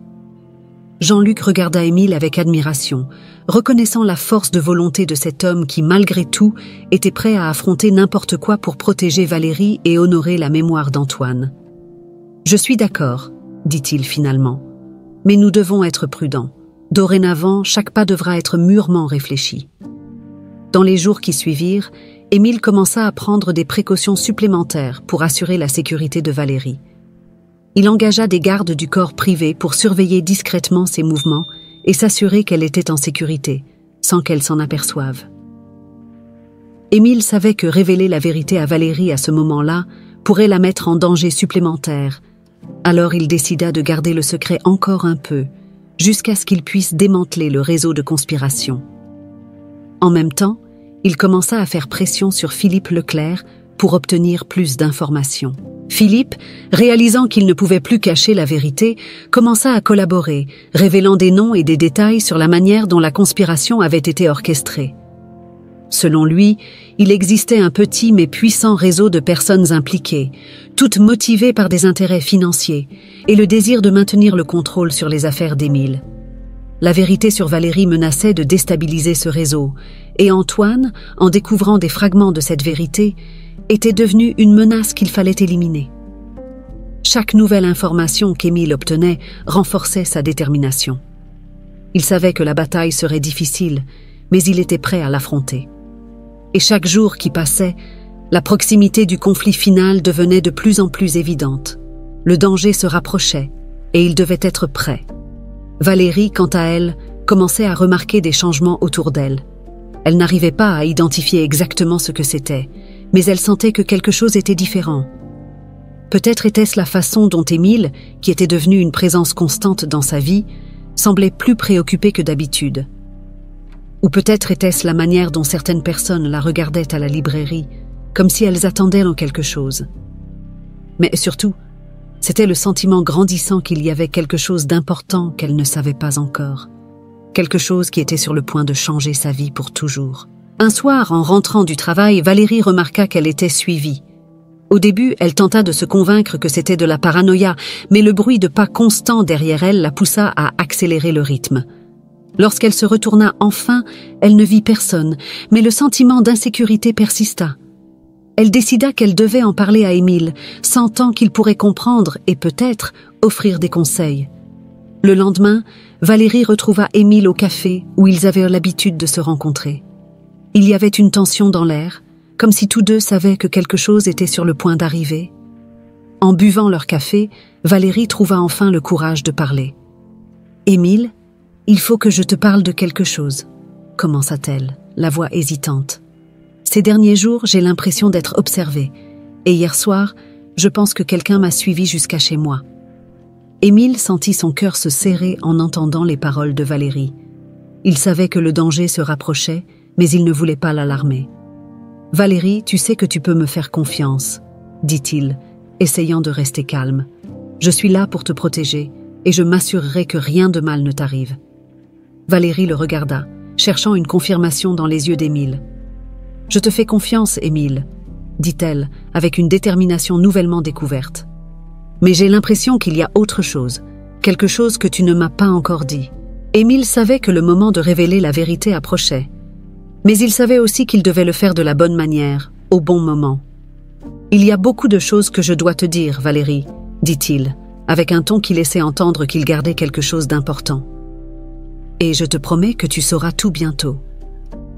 A: Jean-Luc regarda Émile avec admiration, reconnaissant la force de volonté de cet homme qui, malgré tout, était prêt à affronter n'importe quoi pour protéger Valérie et honorer la mémoire d'Antoine. « Je suis d'accord, » dit-il finalement, « mais nous devons être prudents. Dorénavant, chaque pas devra être mûrement réfléchi. » Dans les jours qui suivirent, Émile commença à prendre des précautions supplémentaires pour assurer la sécurité de Valérie. Il engagea des gardes du corps privé pour surveiller discrètement ses mouvements et s'assurer qu'elle était en sécurité, sans qu'elle s'en aperçoive. Émile savait que révéler la vérité à Valérie à ce moment-là pourrait la mettre en danger supplémentaire, alors il décida de garder le secret encore un peu, jusqu'à ce qu'il puisse démanteler le réseau de conspiration. En même temps, il commença à faire pression sur Philippe Leclerc pour obtenir plus d'informations. Philippe, réalisant qu'il ne pouvait plus cacher la vérité, commença à collaborer, révélant des noms et des détails sur la manière dont la conspiration avait été orchestrée. Selon lui, il existait un petit mais puissant réseau de personnes impliquées, toutes motivées par des intérêts financiers et le désir de maintenir le contrôle sur les affaires d'Émile. La vérité sur Valérie menaçait de déstabiliser ce réseau, et Antoine, en découvrant des fragments de cette vérité, était devenu une menace qu'il fallait éliminer. Chaque nouvelle information qu'Émile obtenait renforçait sa détermination. Il savait que la bataille serait difficile, mais il était prêt à l'affronter. Et chaque jour qui passait, la proximité du conflit final devenait de plus en plus évidente. Le danger se rapprochait, et il devait être prêt. Valérie, quant à elle, commençait à remarquer des changements autour d'elle. Elle n'arrivait pas à identifier exactement ce que c'était, mais elle sentait que quelque chose était différent. Peut-être était-ce la façon dont Émile, qui était devenu une présence constante dans sa vie, semblait plus préoccupé que d'habitude. Ou peut-être était-ce la manière dont certaines personnes la regardaient à la librairie, comme si elles attendaient en quelque chose. Mais surtout, c'était le sentiment grandissant qu'il y avait quelque chose d'important qu'elle ne savait pas encore. Quelque chose qui était sur le point de changer sa vie pour toujours. Un soir, en rentrant du travail, Valérie remarqua qu'elle était suivie. Au début, elle tenta de se convaincre que c'était de la paranoïa, mais le bruit de pas constant derrière elle la poussa à accélérer le rythme. Lorsqu'elle se retourna enfin, elle ne vit personne, mais le sentiment d'insécurité persista. Elle décida qu'elle devait en parler à Émile, sentant qu'il pourrait comprendre et peut-être offrir des conseils. Le lendemain, Valérie retrouva Émile au café où ils avaient l'habitude de se rencontrer. Il y avait une tension dans l'air, comme si tous deux savaient que quelque chose était sur le point d'arriver. En buvant leur café, Valérie trouva enfin le courage de parler. « Émile, il faut que je te parle de quelque chose », commença-t-elle, la voix hésitante. « Ces derniers jours, j'ai l'impression d'être observée, et hier soir, je pense que quelqu'un m'a suivi jusqu'à chez moi. » Émile sentit son cœur se serrer en entendant les paroles de Valérie. Il savait que le danger se rapprochait, mais il ne voulait pas l'alarmer. « Valérie, tu sais que tu peux me faire confiance, » dit-il, essayant de rester calme. « Je suis là pour te protéger, et je m'assurerai que rien de mal ne t'arrive. » Valérie le regarda, cherchant une confirmation dans les yeux d'Émile. « Je te fais confiance, Émile, » dit-elle, avec une détermination nouvellement découverte. « Mais j'ai l'impression qu'il y a autre chose, quelque chose que tu ne m'as pas encore dit. » Émile savait que le moment de révéler la vérité approchait, mais il savait aussi qu'il devait le faire de la bonne manière, au bon moment. « Il y a beaucoup de choses que je dois te dire, Valérie, » dit-il, avec un ton qui laissait entendre qu'il gardait quelque chose d'important. « Et je te promets que tu sauras tout bientôt.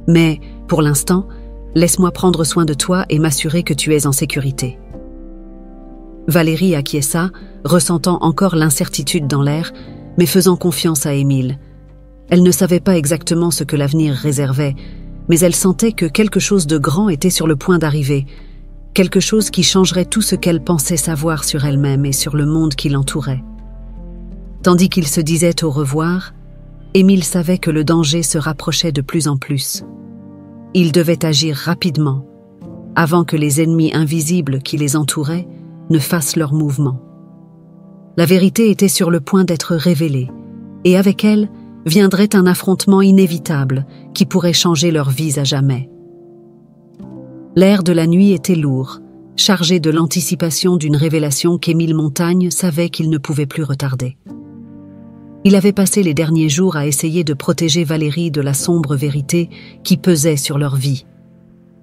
A: Mais, pour l'instant, laisse-moi prendre soin de toi et m'assurer que tu es en sécurité. » Valérie acquiesça, ressentant encore l'incertitude dans l'air, mais faisant confiance à Émile. Elle ne savait pas exactement ce que l'avenir réservait, mais elle sentait que quelque chose de grand était sur le point d'arriver, quelque chose qui changerait tout ce qu'elle pensait savoir sur elle-même et sur le monde qui l'entourait. Tandis qu'ils se disaient au revoir, Émile savait que le danger se rapprochait de plus en plus. Il devait agir rapidement, avant que les ennemis invisibles qui les entouraient ne fassent leur mouvement. La vérité était sur le point d'être révélée, et avec elle viendrait un affrontement inévitable qui pourrait changer leurs vies à jamais. L'air de la nuit était lourd, chargé de l'anticipation d'une révélation qu'Émile Montagne savait qu'il ne pouvait plus retarder. Il avait passé les derniers jours à essayer de protéger Valérie de la sombre vérité qui pesait sur leur vie.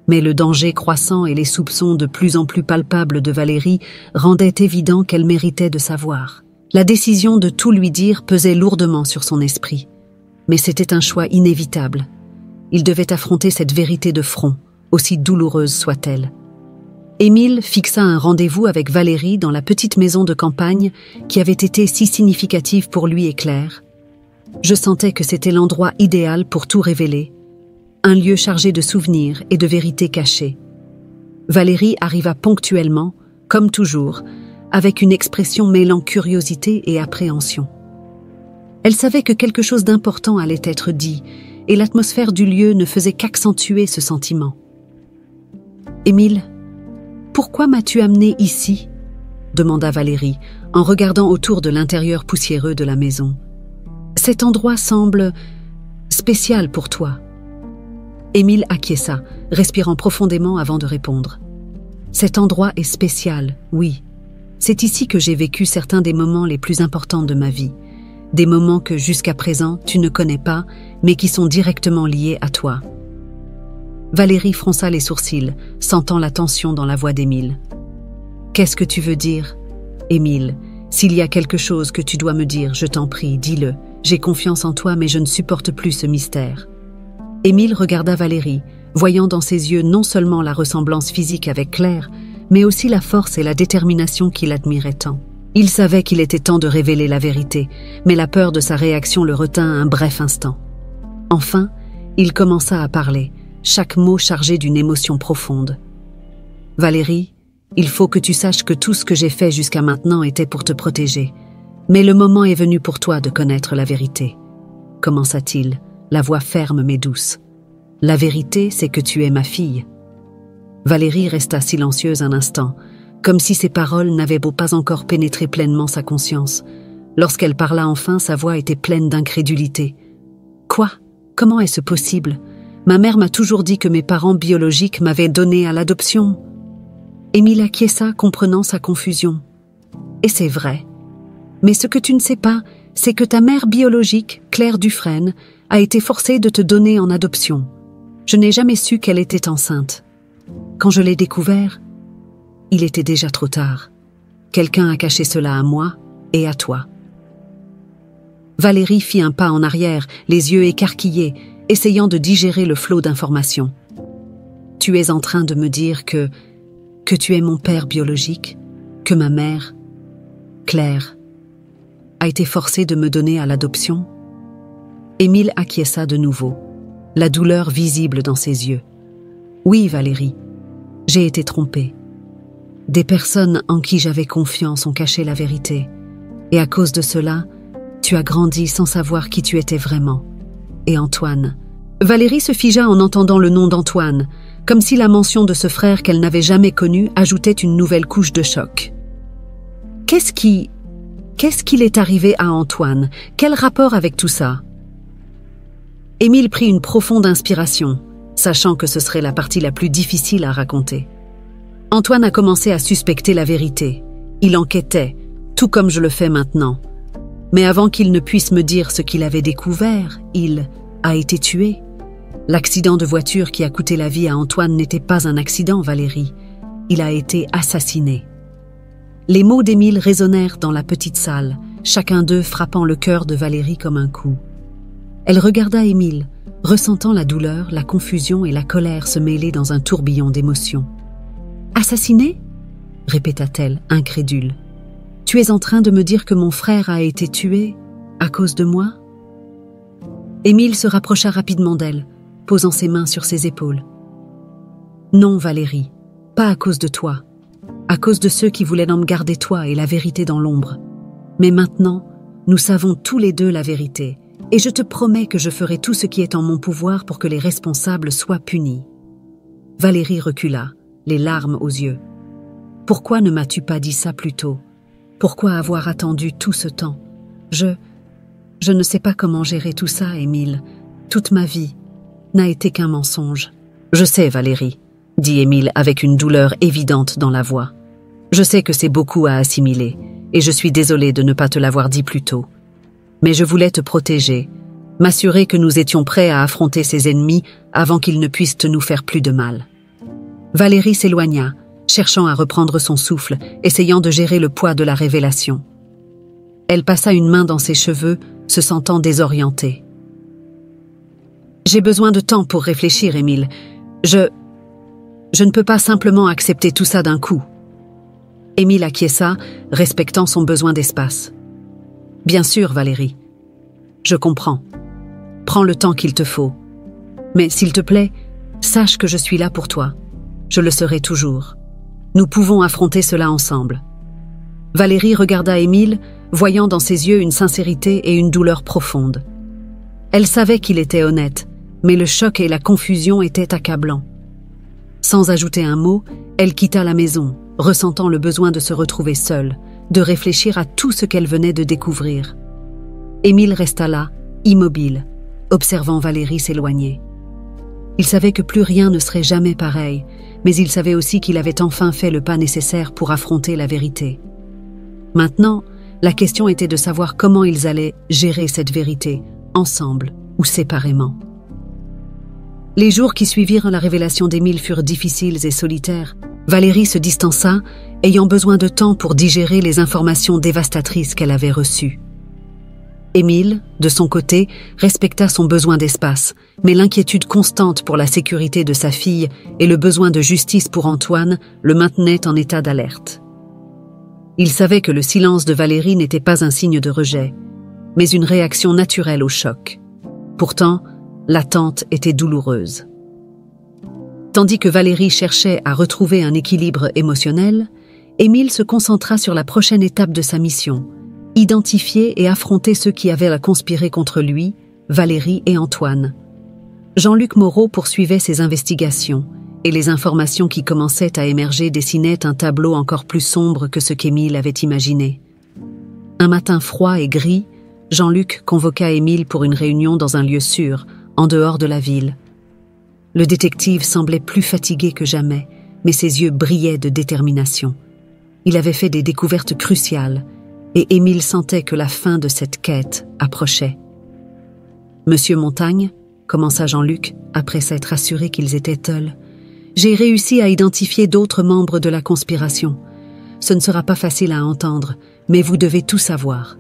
A: Mais le danger croissant et les soupçons de plus en plus palpables de Valérie rendaient évident qu'elle méritait de savoir. La décision de tout lui dire pesait lourdement sur son esprit. Mais c'était un choix inévitable. Il devait affronter cette vérité de front, aussi douloureuse soit-elle. Émile fixa un rendez-vous avec Valérie dans la petite maison de campagne qui avait été si significative pour lui et Claire. Je sentais que c'était l'endroit idéal pour tout révéler, un lieu chargé de souvenirs et de vérités cachées. Valérie arriva ponctuellement, comme toujours, avec une expression mêlant curiosité et appréhension. Elle savait que quelque chose d'important allait être dit, et l'atmosphère du lieu ne faisait qu'accentuer ce sentiment. « Émile, pourquoi m'as-tu amené ici ?» demanda Valérie, en regardant autour de l'intérieur poussiéreux de la maison. « Cet endroit semble spécial pour toi. » Émile acquiesça, respirant profondément avant de répondre. « Cet endroit est spécial, oui. C'est ici que j'ai vécu certains des moments les plus importants de ma vie. Des moments que jusqu'à présent tu ne connais pas, mais qui sont directement liés à toi. » Valérie fronça les sourcils, sentant la tension dans la voix d'Émile. « Qu'est-ce que tu veux dire, Émile? S'il y a quelque chose que tu dois me dire, je t'en prie, dis-le. J'ai confiance en toi, mais je ne supporte plus ce mystère. » Émile regarda Valérie, voyant dans ses yeux non seulement la ressemblance physique avec Claire, mais aussi la force et la détermination qu'il admirait tant. Il savait qu'il était temps de révéler la vérité, mais la peur de sa réaction le retint un bref instant. Enfin, il commença à parler, chaque mot chargé d'une émotion profonde. « Valérie, il faut que tu saches que tout ce que j'ai fait jusqu'à maintenant était pour te protéger. Mais le moment est venu pour toi de connaître la vérité. » commença-t-il, la voix ferme mais douce. « La vérité, c'est que tu es ma fille. » Valérie resta silencieuse un instant, comme si ses paroles n'avaient pas encore pénétré pleinement sa conscience. Lorsqu'elle parla enfin, sa voix était pleine d'incrédulité. « Quoi? Comment est-ce possible? Ma mère m'a toujours dit que mes parents biologiques m'avaient donné à l'adoption. » Émile acquiesça, comprenant sa confusion. « Et c'est vrai. Mais ce que tu ne sais pas, c'est que ta mère biologique, Claire Dufresne, a été forcée de te donner en adoption. Je n'ai jamais su qu'elle était enceinte. » Quand je l'ai découvert, il était déjà trop tard. Quelqu'un a caché cela à moi et à toi. » Valérie fit un pas en arrière, les yeux écarquillés, essayant de digérer le flot d'informations. « Tu es en train de me dire que tu es mon père biologique, que ma mère, Claire, a été forcée de me donner à l'adoption ?» Émile acquiesça de nouveau, la douleur visible dans ses yeux. « Oui, Valérie, j'ai été trompée. Des personnes en qui j'avais confiance ont caché la vérité, et à cause de cela, tu as grandi sans savoir qui tu étais vraiment. Et Antoine. » Valérie se figea en entendant le nom d'Antoine, comme si la mention de ce frère qu'elle n'avait jamais connu ajoutait une nouvelle couche de choc. Qu'est-ce qu'il est arrivé à Antoine? Quel rapport avec tout ça? Émile prit une profonde inspiration, sachant que ce serait la partie la plus difficile à raconter. Antoine a commencé à suspecter la vérité. Il enquêtait, tout comme je le fais maintenant. Mais avant qu'il ne puisse me dire ce qu'il avait découvert, il a été tué. L'accident de voiture qui a coûté la vie à Antoine n'était pas un accident, Valérie. Il a été assassiné. Les mots d'Émile résonnèrent dans la petite salle, chacun d'eux frappant le cœur de Valérie comme un coup. Elle regarda Émile, ressentant la douleur, la confusion et la colère se mêler dans un tourbillon d'émotions. « Assassiné ?» répéta-t-elle, incrédule. « Tu es en train de me dire que mon frère a été tué à cause de moi ?» Émile se rapprocha rapidement d'elle, posant ses mains sur ses épaules. « Non, Valérie, pas à cause de toi, à cause de ceux qui voulaient en garder toi et la vérité dans l'ombre. Mais maintenant, nous savons tous les deux la vérité, et je te promets que je ferai tout ce qui est en mon pouvoir pour que les responsables soient punis. » Valérie recula, les larmes aux yeux. « Pourquoi ne m'as-tu pas dit ça plus tôt? Pourquoi avoir attendu tout ce temps? Je ne sais pas comment gérer tout ça, Émile. Toute ma vie n'a été qu'un mensonge. »« Je sais, Valérie, » dit Émile avec une douleur évidente dans la voix. « Je sais que c'est beaucoup à assimiler, et je suis désolé de ne pas te l'avoir dit plus tôt. Mais je voulais te protéger, m'assurer que nous étions prêts à affronter ces ennemis avant qu'ils ne puissent nous faire plus de mal. » Valérie s'éloigna, cherchant à reprendre son souffle, essayant de gérer le poids de la révélation. Elle passa une main dans ses cheveux, se sentant désorientée. « J'ai besoin de temps pour réfléchir, Émile. Je ne peux pas simplement accepter tout ça d'un coup. » Émile acquiesça, respectant son besoin d'espace. « Bien sûr, Valérie. Je comprends. Prends le temps qu'il te faut. Mais s'il te plaît, sache que je suis là pour toi. Je le serai toujours. Nous pouvons affronter cela ensemble. » Valérie regarda Émile, voyant dans ses yeux une sincérité et une douleur profonde. Elle savait qu'il était honnête, mais le choc et la confusion étaient accablants. Sans ajouter un mot, elle quitta la maison, ressentant le besoin de se retrouver seule, de réfléchir à tout ce qu'elle venait de découvrir. Émile resta là, immobile, observant Valérie s'éloigner. Il savait que plus rien ne serait jamais pareil, mais il savait aussi qu'il avait enfin fait le pas nécessaire pour affronter la vérité. Maintenant, la question était de savoir comment ils allaient gérer cette vérité, ensemble ou séparément. Les jours qui suivirent la révélation d'Émile furent difficiles et solitaires. Valérie se distança, ayant besoin de temps pour digérer les informations dévastatrices qu'elle avait reçues. Émile, de son côté, respecta son besoin d'espace, mais l'inquiétude constante pour la sécurité de sa fille et le besoin de justice pour Antoine le maintenaient en état d'alerte. Il savait que le silence de Valérie n'était pas un signe de rejet, mais une réaction naturelle au choc. Pourtant, l'attente était douloureuse. Tandis que Valérie cherchait à retrouver un équilibre émotionnel, Émile se concentra sur la prochaine étape de sa mission, identifier et affronter ceux qui avaient conspiré contre lui, Valérie et Antoine. Jean-Luc Moreau poursuivait ses investigations, et les informations qui commençaient à émerger dessinaient un tableau encore plus sombre que ce qu'Émile avait imaginé. Un matin froid et gris, Jean-Luc convoqua Émile pour une réunion dans un lieu sûr, en dehors de la ville. Le détective semblait plus fatigué que jamais, mais ses yeux brillaient de détermination. Il avait fait des découvertes cruciales, et Émile sentait que la fin de cette quête approchait. « Monsieur Montagne, commença Jean-Luc, après s'être assuré qu'ils étaient seuls, J'ai réussi à identifier d'autres membres de la conspiration. Ce ne sera pas facile à entendre, mais vous devez tout savoir. »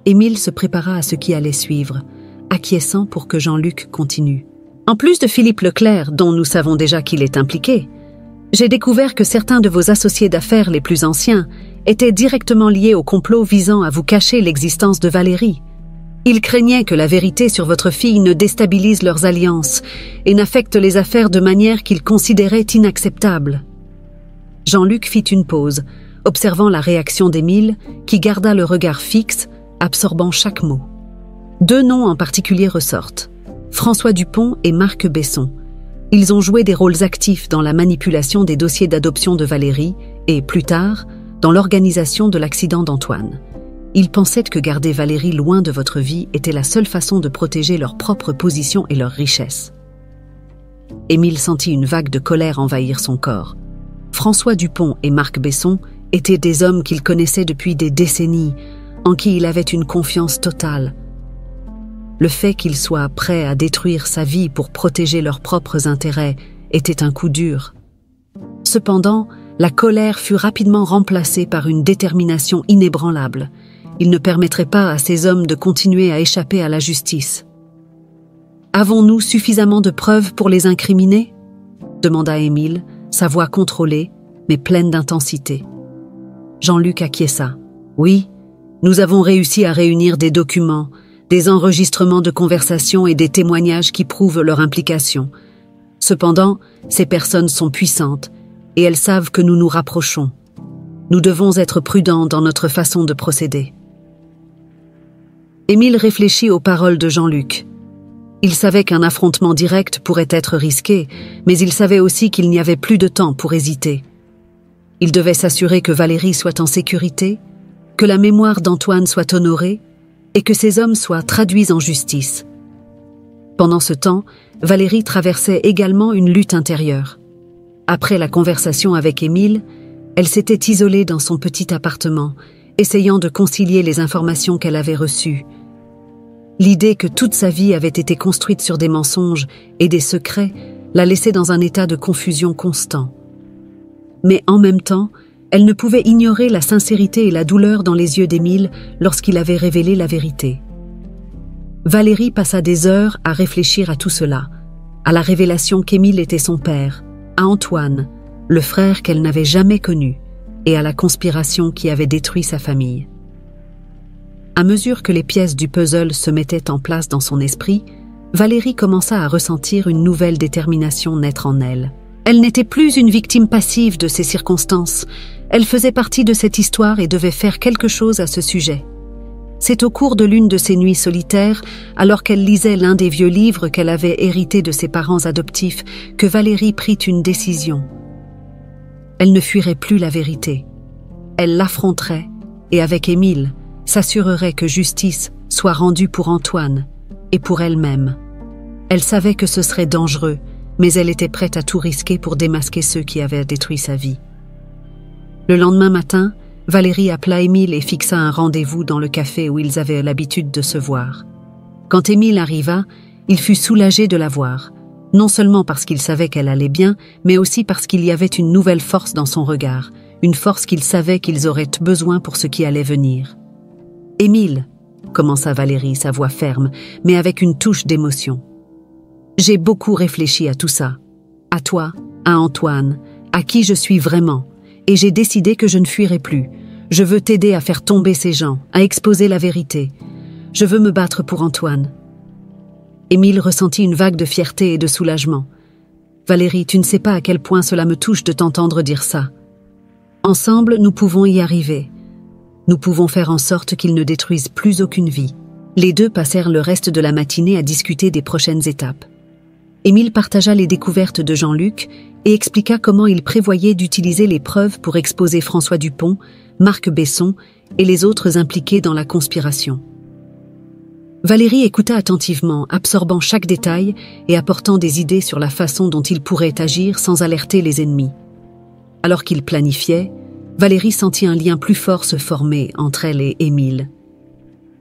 A: Émile se prépara à ce qui allait suivre, acquiesçant pour que Jean-Luc continue. « En plus de Philippe Leclerc, dont nous savons déjà qu'il est impliqué, j'ai découvert que certains de vos associés d'affaires les plus anciens étaient directement liés au complot visant à vous cacher l'existence de Valérie. Ils craignaient que la vérité sur votre fille ne déstabilise leurs alliances et n'affecte les affaires de manière qu'ils considéraient inacceptable. » Jean-Luc fit une pause, observant la réaction d'Émile, qui garda le regard fixe, absorbant chaque mot. Deux noms en particulier ressortent, François Dupont et Marc Besson. Ils ont joué des rôles actifs dans la manipulation des dossiers d'adoption de Valérie et, plus tard, dans l'organisation de l'accident d'Antoine. Ils pensaient que garder Valérie loin de votre vie était la seule façon de protéger leur propre position et leur richesse. Émile sentit une vague de colère envahir son corps. François Dupont et Marc Besson étaient des hommes qu'il connaissait depuis des décennies, en qui il avait une confiance totale. Le fait qu'ils soient prêts à détruire sa vie pour protéger leurs propres intérêts était un coup dur. Cependant, la colère fut rapidement remplacée par une détermination inébranlable. Il ne permettrait pas à ces hommes de continuer à échapper à la justice. « Avons-nous suffisamment de preuves pour les incriminer ?» demanda Émile, sa voix contrôlée, mais pleine d'intensité. Jean-Luc acquiesça. « Oui, nous avons réussi à réunir des documents, des enregistrements de conversations et des témoignages qui prouvent leur implication. Cependant, ces personnes sont puissantes et elles savent que nous nous rapprochons. Nous devons être prudents dans notre façon de procéder. » Émile réfléchit aux paroles de Jean-Luc. Il savait qu'un affrontement direct pourrait être risqué, mais il savait aussi qu'il n'y avait plus de temps pour hésiter. Il devait s'assurer que Valérie soit en sécurité, que la mémoire d'Antoine soit honorée et que ces hommes soient traduits en justice. Pendant ce temps, Valérie traversait également une lutte intérieure. Après la conversation avec Émile, elle s'était isolée dans son petit appartement, essayant de concilier les informations qu'elle avait reçues. L'idée que toute sa vie avait été construite sur des mensonges et des secrets la laissait dans un état de confusion constant. Mais en même temps, elle ne pouvait ignorer la sincérité et la douleur dans les yeux d'Émile lorsqu'il avait révélé la vérité. Valérie passa des heures à réfléchir à tout cela, à la révélation qu'Émile était son père, à Antoine, le frère qu'elle n'avait jamais connu, et à la conspiration qui avait détruit sa famille. À mesure que les pièces du puzzle se mettaient en place dans son esprit, Valérie commença à ressentir une nouvelle détermination naître en elle. Elle n'était plus une victime passive de ces circonstances. Elle faisait partie de cette histoire et devait faire quelque chose à ce sujet. C'est au cours de l'une de ces nuits solitaires, alors qu'elle lisait l'un des vieux livres qu'elle avait hérité de ses parents adoptifs, que Valérie prit une décision. Elle ne fuirait plus la vérité. Elle l'affronterait et avec Émile, s'assurerait que justice soit rendue pour Antoine et pour elle-même. Elle savait que ce serait dangereux, mais elle était prête à tout risquer pour démasquer ceux qui avaient détruit sa vie. Le lendemain matin, Valérie appela Émile et fixa un rendez-vous dans le café où ils avaient l'habitude de se voir. Quand Émile arriva, il fut soulagé de la voir, non seulement parce qu'il savait qu'elle allait bien, mais aussi parce qu'il y avait une nouvelle force dans son regard, une force qu'il savait qu'ils auraient besoin pour ce qui allait venir. « Émile », commença Valérie, sa voix ferme, mais avec une touche d'émotion. « J'ai beaucoup réfléchi à tout ça, à toi, à Antoine, à qui je suis vraiment, et j'ai décidé que je ne fuirai plus. Je veux t'aider à faire tomber ces gens, à exposer la vérité. Je veux me battre pour Antoine. » Émile ressentit une vague de fierté et de soulagement. « Valérie, tu ne sais pas à quel point cela me touche de t'entendre dire ça. Ensemble, nous pouvons y arriver. Nous pouvons faire en sorte qu'ils ne détruisent plus aucune vie. » Les deux passèrent le reste de la matinée à discuter des prochaines étapes. Émile partagea les découvertes de Jean-Luc et expliqua comment il prévoyait d'utiliser les preuves pour exposer François Dupont, Marc Besson et les autres impliqués dans la conspiration. Valérie écouta attentivement, absorbant chaque détail et apportant des idées sur la façon dont il pourrait agir sans alerter les ennemis. Alors qu'il planifiait, Valérie sentit un lien plus fort se former entre elle et Émile.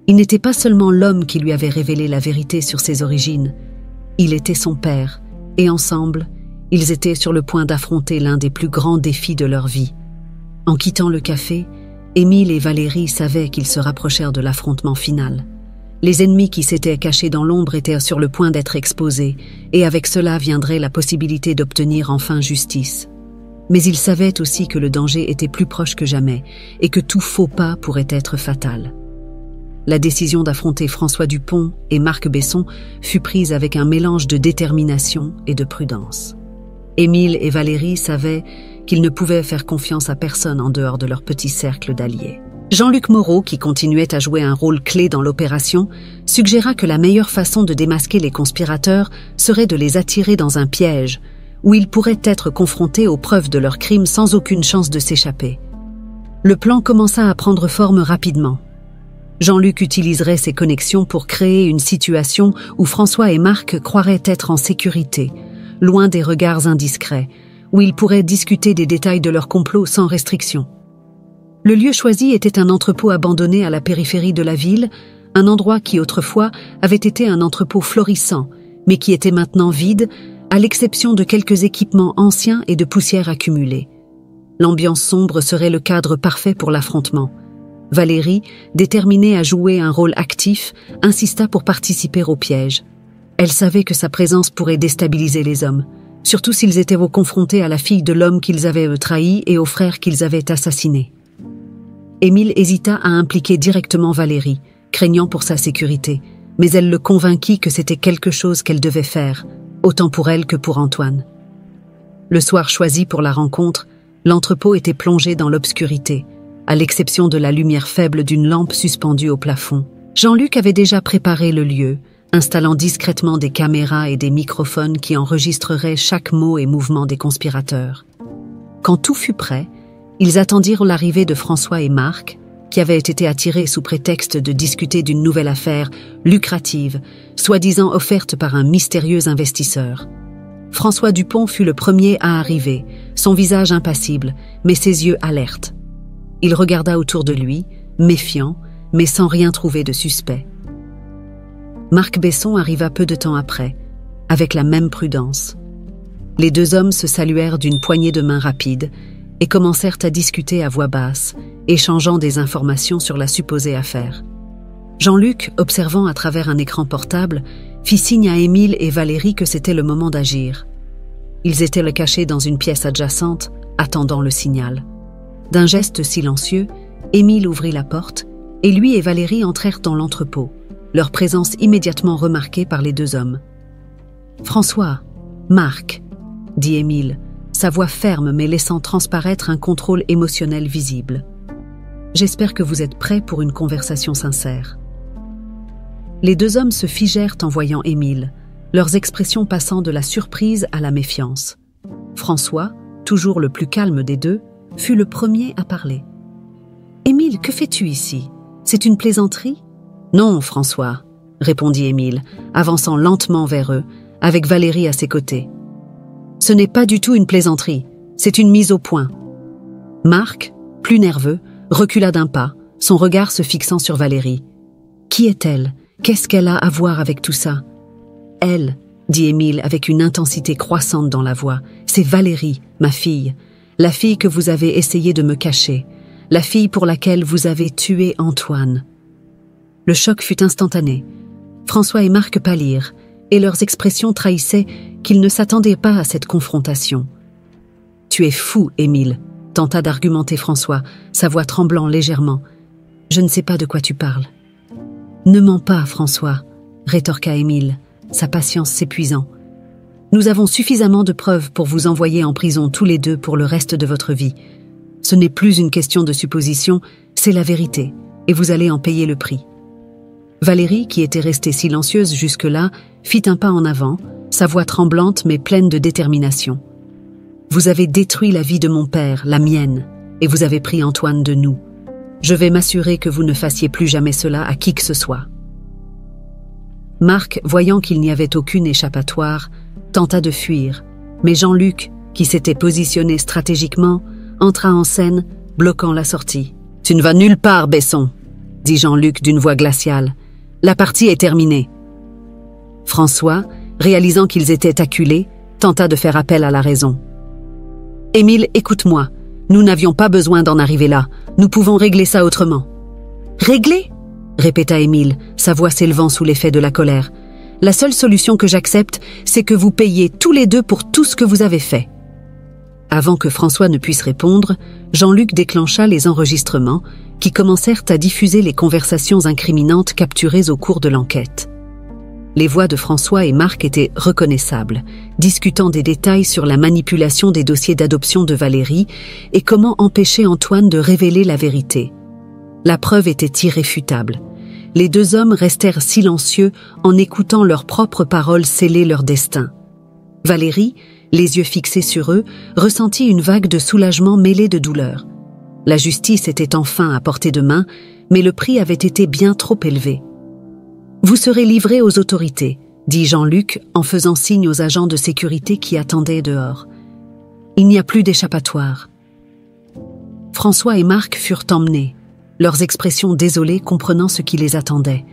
A: Il n'était pas seulement l'homme qui lui avait révélé la vérité sur ses origines, il était son père, et ensemble, Ils étaient sur le point d'affronter l'un des plus grands défis de leur vie. En quittant le café, Émile et Valérie savaient qu'ils se rapprochèrent de l'affrontement final. Les ennemis qui s'étaient cachés dans l'ombre étaient sur le point d'être exposés, et avec cela viendrait la possibilité d'obtenir enfin justice. Mais ils savaient aussi que le danger était plus proche que jamais, et que tout faux pas pourrait être fatal. La décision d'affronter François Dupont et Marc Besson fut prise avec un mélange de détermination et de prudence. Émile et Valérie savaient qu'ils ne pouvaient faire confiance à personne en dehors de leur petit cercle d'alliés. Jean-Luc Moreau, qui continuait à jouer un rôle clé dans l'opération, suggéra que la meilleure façon de démasquer les conspirateurs serait de les attirer dans un piège, où ils pourraient être confrontés aux preuves de leurs crimes sans aucune chance de s'échapper. Le plan commença à prendre forme rapidement. Jean-Luc utiliserait ses connexions pour créer une situation où François et Marc croiraient être en sécurité, loin des regards indiscrets, où ils pourraient discuter des détails de leur complot sans restriction. Le lieu choisi était un entrepôt abandonné à la périphérie de la ville, un endroit qui autrefois avait été un entrepôt florissant, mais qui était maintenant vide, à l'exception de quelques équipements anciens et de poussière accumulée. L'ambiance sombre serait le cadre parfait pour l'affrontement. Valérie, déterminée à jouer un rôle actif, insista pour participer au piège. Elle savait que sa présence pourrait déstabiliser les hommes, surtout s'ils étaient confrontés à la fille de l'homme qu'ils avaient trahi et au frère qu'ils avaient assassiné. Émile hésita à impliquer directement Valérie, craignant pour sa sécurité, mais elle le convainquit que c'était quelque chose qu'elle devait faire, autant pour elle que pour Antoine. Le soir choisi pour la rencontre, l'entrepôt était plongé dans l'obscurité, à l'exception de la lumière faible d'une lampe suspendue au plafond. Jean-Luc avait déjà préparé le lieu, installant discrètement des caméras et des microphones qui enregistreraient chaque mot et mouvement des conspirateurs. Quand tout fut prêt, ils attendirent l'arrivée de François et Marc, qui avaient été attirés sous prétexte de discuter d'une nouvelle affaire lucrative, soi-disant offerte par un mystérieux investisseur. François Dupont fut le premier à arriver, son visage impassible, mais ses yeux alertes. Il regarda autour de lui, méfiant, mais sans rien trouver de suspect. Marc Besson arriva peu de temps après, avec la même prudence. Les deux hommes se saluèrent d'une poignée de main rapide et commencèrent à discuter à voix basse, échangeant des informations sur la supposée affaire. Jean-Luc, observant à travers un écran portable, fit signe à Émile et Valérie que c'était le moment d'agir. Ils étaient cachés dans une pièce adjacente, attendant le signal. D'un geste silencieux, Émile ouvrit la porte et lui et Valérie entrèrent dans l'entrepôt, leur présence immédiatement remarquée par les deux hommes. « François, Marc », dit Émile, sa voix ferme mais laissant transparaître un contrôle émotionnel visible. « J'espère que vous êtes prêts pour une conversation sincère. » Les deux hommes se figèrent en voyant Émile, leurs expressions passant de la surprise à la méfiance. François, toujours le plus calme des deux, fut le premier à parler. « Émile, que fais-tu ici? C'est une plaisanterie ?»« Non, François, » répondit Émile, avançant lentement vers eux, avec Valérie à ses côtés. « Ce n'est pas du tout une plaisanterie, c'est une mise au point. » Marc, plus nerveux, recula d'un pas, son regard se fixant sur Valérie. « Qui est-elle? Qu'est-ce qu'elle a à voir avec tout ça ?»« Elle, » dit Émile avec une intensité croissante dans la voix, « c'est Valérie, ma fille, la fille que vous avez essayé de me cacher, la fille pour laquelle vous avez tué Antoine. » Le choc fut instantané. François et Marc pâlirent, et leurs expressions trahissaient qu'ils ne s'attendaient pas à cette confrontation. « Tu es fou, Émile », tenta d'argumenter François, sa voix tremblant légèrement. « Je ne sais pas de quoi tu parles. »« Ne mens pas, François », rétorqua Émile, sa patience s'épuisant. « Nous avons suffisamment de preuves pour vous envoyer en prison tous les deux pour le reste de votre vie. Ce n'est plus une question de supposition, c'est la vérité, et vous allez en payer le prix. » Valérie, qui était restée silencieuse jusque-là, fit un pas en avant, sa voix tremblante mais pleine de détermination. « Vous avez détruit la vie de mon père, la mienne, et vous avez pris Antoine de nous. Je vais m'assurer que vous ne fassiez plus jamais cela à qui que ce soit. » Marc, voyant qu'il n'y avait aucune échappatoire, tenta de fuir, mais Jean-Luc, qui s'était positionné stratégiquement, entra en scène, bloquant la sortie. « Tu ne vas nulle part, Besson !» dit Jean-Luc d'une voix glaciale. « La partie est terminée. » François, réalisant qu'ils étaient acculés, tenta de faire appel à la raison. « Émile, écoute-moi. Nous n'avions pas besoin d'en arriver là. Nous pouvons régler ça autrement. »« Régler ?» répéta Émile, sa voix s'élevant sous l'effet de la colère. « La seule solution que j'accepte, c'est que vous payiez tous les deux pour tout ce que vous avez fait. » Avant que François ne puisse répondre, Jean-Luc déclencha les enregistrements qui commencèrent à diffuser les conversations incriminantes capturées au cours de l'enquête. Les voix de François et Marc étaient reconnaissables, discutant des détails sur la manipulation des dossiers d'adoption de Valérie et comment empêcher Antoine de révéler la vérité. La preuve était irréfutable. Les deux hommes restèrent silencieux en écoutant leurs propres paroles sceller leur destin. Valérie, les yeux fixés sur eux, ressentit une vague de soulagement mêlé de douleur. La justice était enfin à portée de main, mais le prix avait été bien trop élevé. « Vous serez livrés aux autorités », dit Jean-Luc en faisant signe aux agents de sécurité qui attendaient dehors. « Il n'y a plus d'échappatoire. » François et Marc furent emmenés, leurs expressions désolées comprenant ce qui les attendait.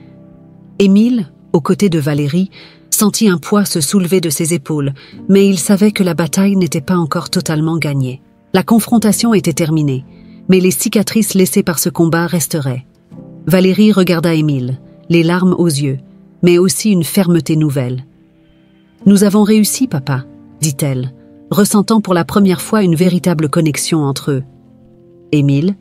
A: Émile, aux côtés de Valérie, sentit un poids se soulever de ses épaules, mais il savait que la bataille n'était pas encore totalement gagnée. La confrontation était terminée, mais les cicatrices laissées par ce combat resteraient. Valérie regarda Émile, les larmes aux yeux, mais aussi une fermeté nouvelle. « Nous avons réussi, papa, » dit-elle, ressentant pour la première fois une véritable connexion entre eux. Émile,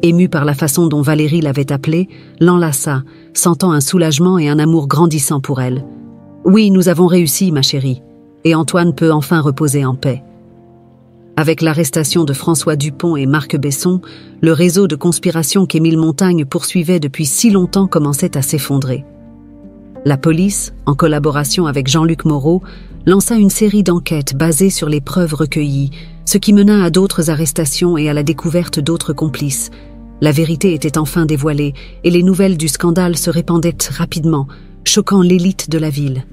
A: ému par la façon dont Valérie l'avait appelé, l'enlaça, sentant un soulagement et un amour grandissant pour elle. « Oui, nous avons réussi, ma chérie, et Antoine peut enfin reposer en paix. » Avec l'arrestation de François Dupont et Marc Besson, le réseau de conspiration qu'Émile Montagne poursuivait depuis si longtemps commençait à s'effondrer. La police, en collaboration avec Jean-Luc Moreau, lança une série d'enquêtes basées sur les preuves recueillies, ce qui mena à d'autres arrestations et à la découverte d'autres complices. La vérité était enfin dévoilée et les nouvelles du scandale se répandaient rapidement, choquant l'élite de la ville.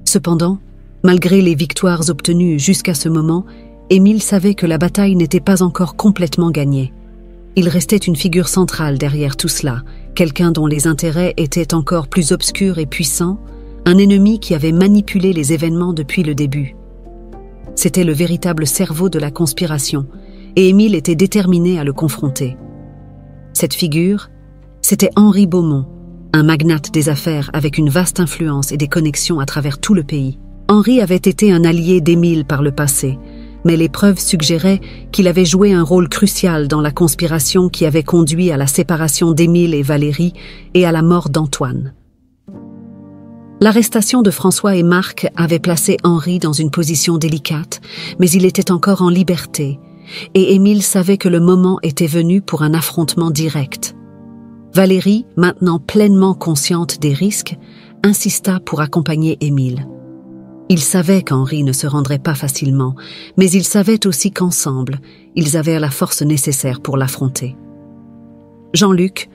A: Cependant, malgré les victoires obtenues jusqu'à ce moment, Émile savait que la bataille n'était pas encore complètement gagnée. Il restait une figure centrale derrière tout cela, quelqu'un dont les intérêts étaient encore plus obscurs et puissants, un ennemi qui avait manipulé les événements depuis le début. C'était le véritable cerveau de la conspiration, et Émile était déterminé à le confronter. Cette figure, c'était Henri Beaumont, un magnate des affaires avec une vaste influence et des connexions à travers tout le pays. Henri avait été un allié d'Émile par le passé, mais les preuves suggéraient qu'il avait joué un rôle crucial dans la conspiration qui avait conduit à la séparation d'Émile et Valérie et à la mort d'Antoine. L'arrestation de François et Marc avait placé Henri dans une position délicate, mais il était encore en liberté, et Émile savait que le moment était venu pour un affrontement direct. Valérie, maintenant pleinement consciente des risques, insista pour accompagner Émile. Il savait qu'Henri ne se rendrait pas facilement, mais il savait aussi qu'ensemble, ils avaient la force nécessaire pour l'affronter. Jean-Luc,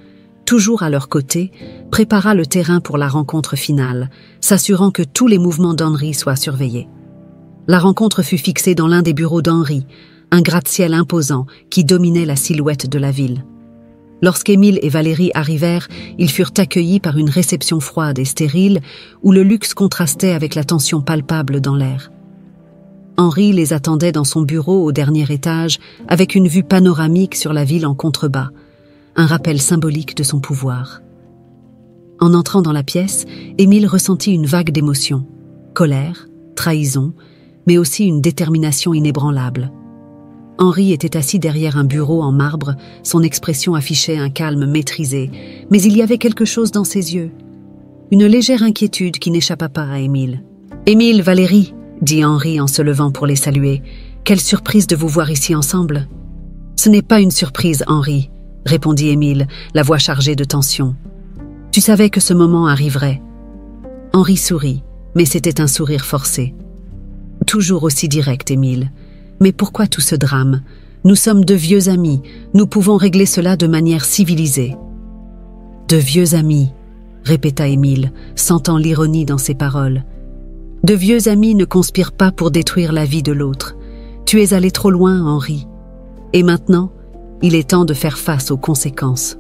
A: toujours à leur côté, prépara le terrain pour la rencontre finale, s'assurant que tous les mouvements d'Henri soient surveillés. La rencontre fut fixée dans l'un des bureaux d'Henri, un gratte-ciel imposant qui dominait la silhouette de la ville. Lorsqu'Émile et Valérie arrivèrent, ils furent accueillis par une réception froide et stérile où le luxe contrastait avec la tension palpable dans l'air. Henri les attendait dans son bureau au dernier étage avec une vue panoramique sur la ville en contrebas, un rappel symbolique de son pouvoir. En entrant dans la pièce, Émile ressentit une vague d'émotions, colère, trahison, mais aussi une détermination inébranlable. Henri était assis derrière un bureau en marbre, son expression affichait un calme maîtrisé, mais il y avait quelque chose dans ses yeux. Une légère inquiétude qui n'échappa pas à Émile. « Émile, Valérie !» dit Henri en se levant pour les saluer. « Quelle surprise de vous voir ici ensemble !»« Ce n'est pas une surprise, Henri, » répondit Émile, la voix chargée de tension. « Tu savais que ce moment arriverait. » Henri sourit, mais c'était un sourire forcé. « Toujours aussi direct, Émile. Mais pourquoi tout ce drame? Nous sommes de vieux amis, nous pouvons régler cela de manière civilisée. » « De vieux amis, » répéta Émile, sentant l'ironie dans ses paroles. « De vieux amis ne conspirent pas pour détruire la vie de l'autre. Tu es allé trop loin, Henri. Et maintenant, il est temps de faire face aux conséquences. »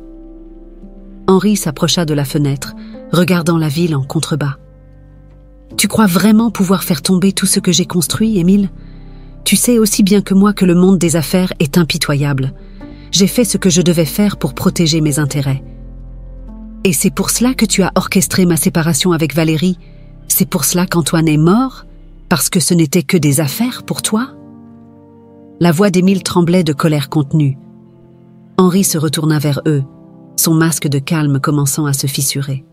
A: Henri s'approcha de la fenêtre, regardant la ville en contrebas. Tu crois vraiment pouvoir faire tomber tout ce que j'ai construit, Émile? Tu sais aussi bien que moi que le monde des affaires est impitoyable. J'ai fait ce que je devais faire pour protéger mes intérêts. Et c'est pour cela que tu as orchestré ma séparation avec Valérie? C'est pour cela qu'Antoine est mort? Parce que ce n'était que des affaires pour toi? La voix d'Émile tremblait de colère contenue. Henri se retourna vers eux, son masque de calme commençant à se fissurer.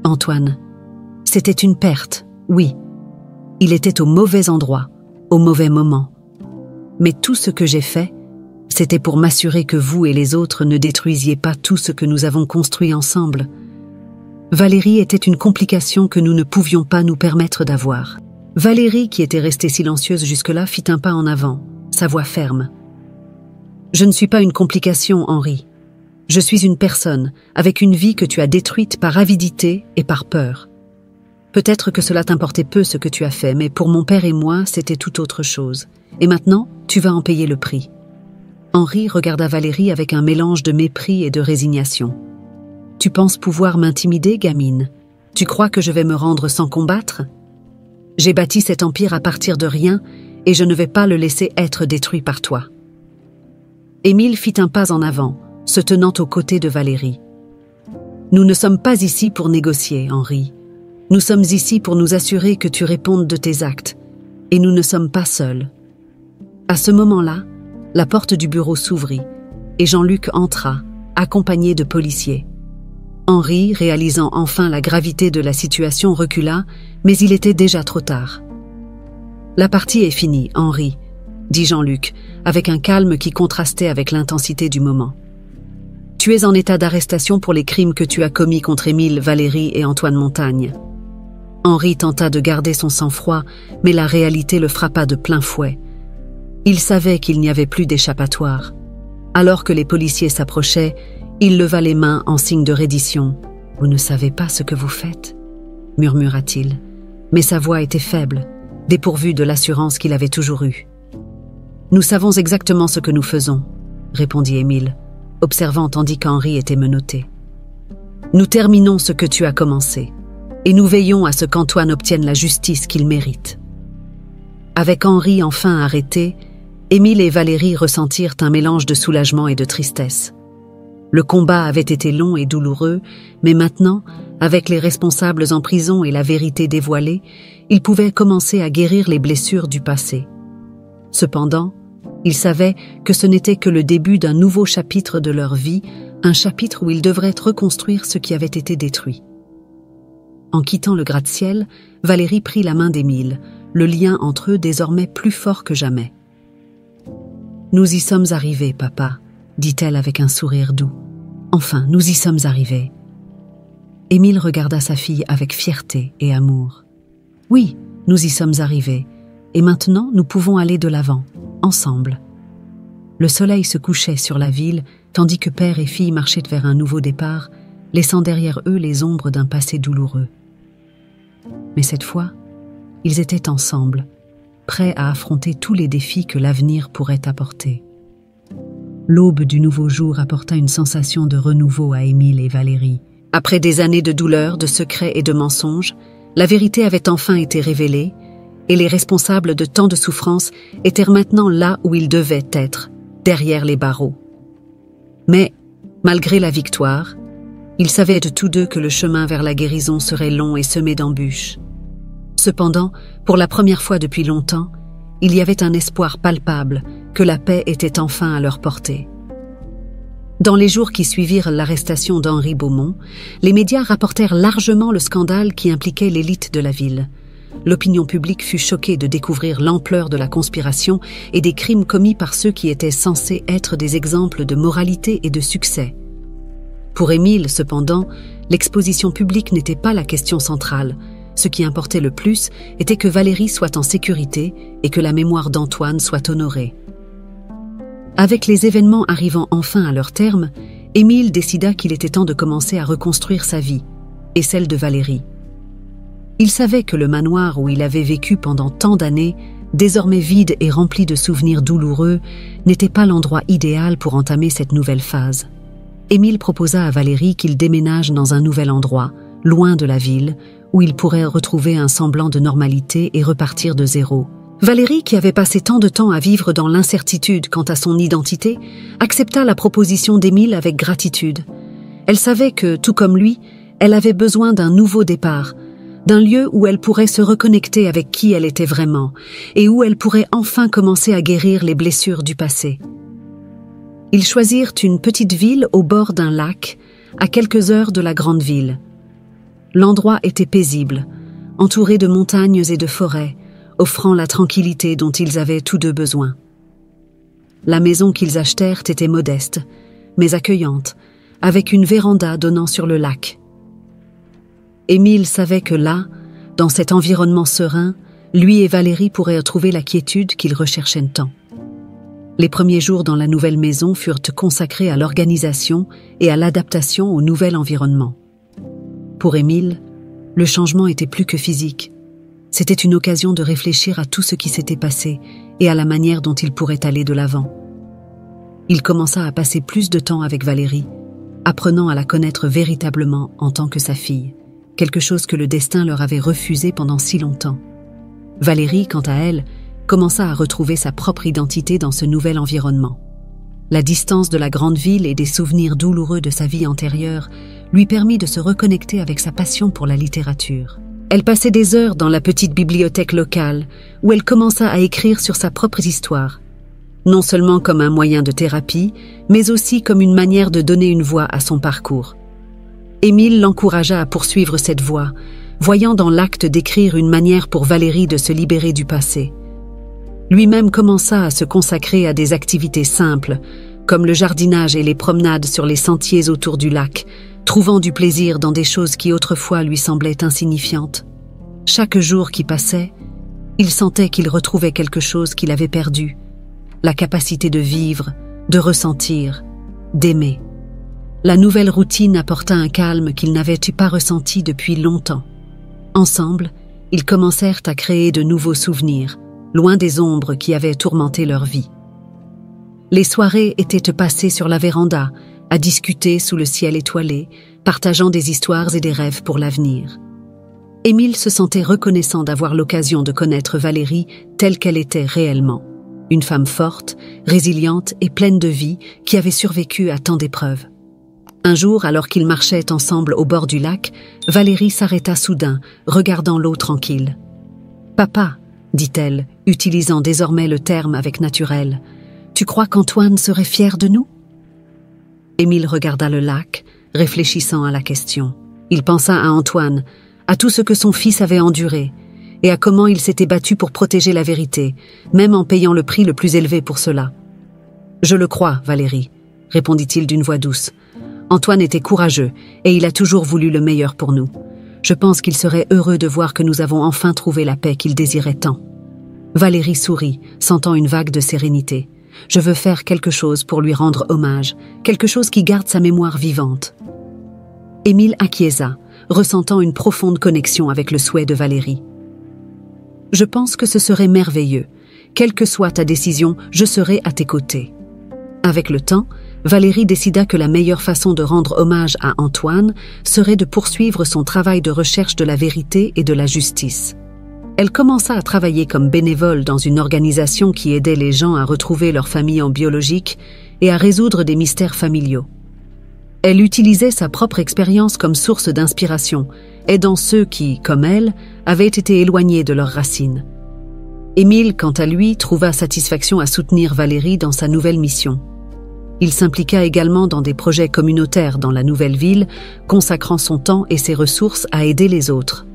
A: Antoine, c'était une perte, oui. Il était au mauvais endroit, au mauvais moment. Mais tout ce que j'ai fait, c'était pour m'assurer que vous et les autres ne détruisiez pas tout ce que nous avons construit ensemble. Valérie était une complication que nous ne pouvions pas nous permettre d'avoir. Valérie, qui était restée silencieuse jusque-là, fit un pas en avant, sa voix ferme. Je ne suis pas une complication, Henri. Je suis une personne, avec une vie que tu as détruite par avidité et par peur. Peut-être que cela t'importait peu ce que tu as fait, mais pour mon père et moi, c'était tout autre chose. Et maintenant, tu vas en payer le prix. Henri regarda Valérie avec un mélange de mépris et de résignation. Tu penses pouvoir m'intimider, gamine? Tu crois que je vais me rendre sans combattre? J'ai bâti cet empire à partir de rien, et je ne vais pas le laisser être détruit par toi. Émile fit un pas en avant, se tenant aux côtés de Valérie. Nous ne sommes pas ici pour négocier, Henri. Nous sommes ici pour nous assurer que tu répondes de tes actes, et nous ne sommes pas seuls. À ce moment-là, la porte du bureau s'ouvrit, et Jean-Luc entra, accompagné de policiers. Henri, réalisant enfin la gravité de la situation, recula, mais il était déjà trop tard. « La partie est finie, Henri », dit Jean-Luc, avec un calme qui contrastait avec l'intensité du moment. « Tu es en état d'arrestation pour les crimes que tu as commis contre Émile, Valérie et Antoine Montagne. » Henri tenta de garder son sang-froid, mais la réalité le frappa de plein fouet. Il savait qu'il n'y avait plus d'échappatoire. Alors que les policiers s'approchaient, il leva les mains en signe de reddition. « Vous ne savez pas ce que vous faites ?» murmura-t-il. Mais sa voix était faible, dépourvue de l'assurance qu'il avait toujours eue. « Nous savons exactement ce que nous faisons, » répondit Émile, observant tandis qu'Henri était menotté. « Nous terminons ce que tu as commencé, et nous veillons à ce qu'Antoine obtienne la justice qu'il mérite. » Avec Henri enfin arrêté, Émile et Valérie ressentirent un mélange de soulagement et de tristesse. Le combat avait été long et douloureux, mais maintenant, avec les responsables en prison et la vérité dévoilée, ils pouvaient commencer à guérir les blessures du passé. Cependant, ils savaient que ce n'était que le début d'un nouveau chapitre de leur vie, un chapitre où ils devraient reconstruire ce qui avait été détruit. En quittant le gratte-ciel, Valérie prit la main d'Émile, le lien entre eux désormais plus fort que jamais. « Nous y sommes arrivés, papa », dit-elle avec un sourire doux. « Enfin, nous y sommes arrivés. » Émile regarda sa fille avec fierté et amour. « Oui, nous y sommes arrivés, et maintenant nous pouvons aller de l'avant, ensemble. » Le soleil se couchait sur la ville, tandis que père et fille marchaient vers un nouveau départ, laissant derrière eux les ombres d'un passé douloureux. Mais cette fois, ils étaient ensemble, prêts à affronter tous les défis que l'avenir pourrait apporter. L'aube du nouveau jour apporta une sensation de renouveau à Émile et Valérie. Après des années de douleur, de secrets et de mensonges, la vérité avait enfin été révélée, et les responsables de tant de souffrances étaient maintenant là où ils devaient être, derrière les barreaux. Mais, malgré la victoire, ils savaient de tous deux que le chemin vers la guérison serait long et semé d'embûches. Cependant, pour la première fois depuis longtemps, il y avait un espoir palpable que la paix était enfin à leur portée. Dans les jours qui suivirent l'arrestation d'Henri Beaumont, les médias rapportèrent largement le scandale qui impliquait l'élite de la ville. L'opinion publique fut choquée de découvrir l'ampleur de la conspiration et des crimes commis par ceux qui étaient censés être des exemples de moralité et de succès. Pour Émile, cependant, l'exposition publique n'était pas la question centrale. Ce qui importait le plus était que Valérie soit en sécurité et que la mémoire d'Antoine soit honorée. Avec les événements arrivant enfin à leur terme, Émile décida qu'il était temps de commencer à reconstruire sa vie, et celle de Valérie. Il savait que le manoir où il avait vécu pendant tant d'années, désormais vide et rempli de souvenirs douloureux, n'était pas l'endroit idéal pour entamer cette nouvelle phase. Émile proposa à Valérie qu'il déménage dans un nouvel endroit, loin de la ville, où il pourrait retrouver un semblant de normalité et repartir de zéro. Valérie, qui avait passé tant de temps à vivre dans l'incertitude quant à son identité, accepta la proposition d'Émile avec gratitude. Elle savait que, tout comme lui, elle avait besoin d'un nouveau départ, d'un lieu où elle pourrait se reconnecter avec qui elle était vraiment et où elle pourrait enfin commencer à guérir les blessures du passé. Ils choisirent une petite ville au bord d'un lac, à quelques heures de la grande ville. L'endroit était paisible, entouré de montagnes et de forêts, offrant la tranquillité dont ils avaient tous deux besoin. La maison qu'ils achetèrent était modeste, mais accueillante, avec une véranda donnant sur le lac. Émile savait que là, dans cet environnement serein, lui et Valérie pourraient retrouver la quiétude qu'ils recherchaient tant. Les premiers jours dans la nouvelle maison furent consacrés à l'organisation et à l'adaptation au nouvel environnement. Pour Émile, le changement était plus que physique. C'était une occasion de réfléchir à tout ce qui s'était passé et à la manière dont il pourrait aller de l'avant. Il commença à passer plus de temps avec Valérie, apprenant à la connaître véritablement en tant que sa fille, quelque chose que le destin leur avait refusé pendant si longtemps. Valérie, quant à elle, commença à retrouver sa propre identité dans ce nouvel environnement. La distance de la grande ville et des souvenirs douloureux de sa vie antérieure lui permit de se reconnecter avec sa passion pour la littérature. Elle passait des heures dans la petite bibliothèque locale, où elle commença à écrire sur sa propre histoire, non seulement comme un moyen de thérapie, mais aussi comme une manière de donner une voix à son parcours. Émile l'encouragea à poursuivre cette voie, voyant dans l'acte d'écrire une manière pour Valérie de se libérer du passé. Lui-même commença à se consacrer à des activités simples, comme le jardinage et les promenades sur les sentiers autour du lac, trouvant du plaisir dans des choses qui autrefois lui semblaient insignifiantes. Chaque jour qui passait, il sentait qu'il retrouvait quelque chose qu'il avait perdu, la capacité de vivre, de ressentir, d'aimer. La nouvelle routine apporta un calme qu'il n'avait pas ressenti depuis longtemps. Ensemble, ils commencèrent à créer de nouveaux souvenirs, loin des ombres qui avaient tourmenté leur vie. Les soirées étaient passées sur la véranda, à discuter sous le ciel étoilé, partageant des histoires et des rêves pour l'avenir. Émile se sentait reconnaissant d'avoir l'occasion de connaître Valérie telle qu'elle était réellement. Une femme forte, résiliente et pleine de vie qui avait survécu à tant d'épreuves. Un jour, alors qu'ils marchaient ensemble au bord du lac, Valérie s'arrêta soudain, regardant l'eau tranquille. « Papa », dit-elle, utilisant désormais le terme avec naturel, « tu crois qu'Antoine serait fier de nous ?» Émile regarda le lac, réfléchissant à la question. Il pensa à Antoine, à tout ce que son fils avait enduré, et à comment il s'était battu pour protéger la vérité, même en payant le prix le plus élevé pour cela. « Je le crois, Valérie, » répondit-il d'une voix douce. « Antoine était courageux, et il a toujours voulu le meilleur pour nous. Je pense qu'il serait heureux de voir que nous avons enfin trouvé la paix qu'il désirait tant. » Valérie sourit, sentant une vague de sérénité. « Je veux faire quelque chose pour lui rendre hommage, quelque chose qui garde sa mémoire vivante. » Émile acquiesça, ressentant une profonde connexion avec le souhait de Valérie. « Je pense que ce serait merveilleux. Quelle que soit ta décision, je serai à tes côtés. » Avec le temps, Valérie décida que la meilleure façon de rendre hommage à Antoine serait de poursuivre son travail de recherche de la vérité et de la justice. Elle commença à travailler comme bénévole dans une organisation qui aidait les gens à retrouver leur famille biologique et à résoudre des mystères familiaux. Elle utilisait sa propre expérience comme source d'inspiration, aidant ceux qui, comme elle, avaient été éloignés de leurs racines. Émile, quant à lui, trouva satisfaction à soutenir Valérie dans sa nouvelle mission. Il s'impliqua également dans des projets communautaires dans la nouvelle ville, consacrant son temps et ses ressources à aider les autres.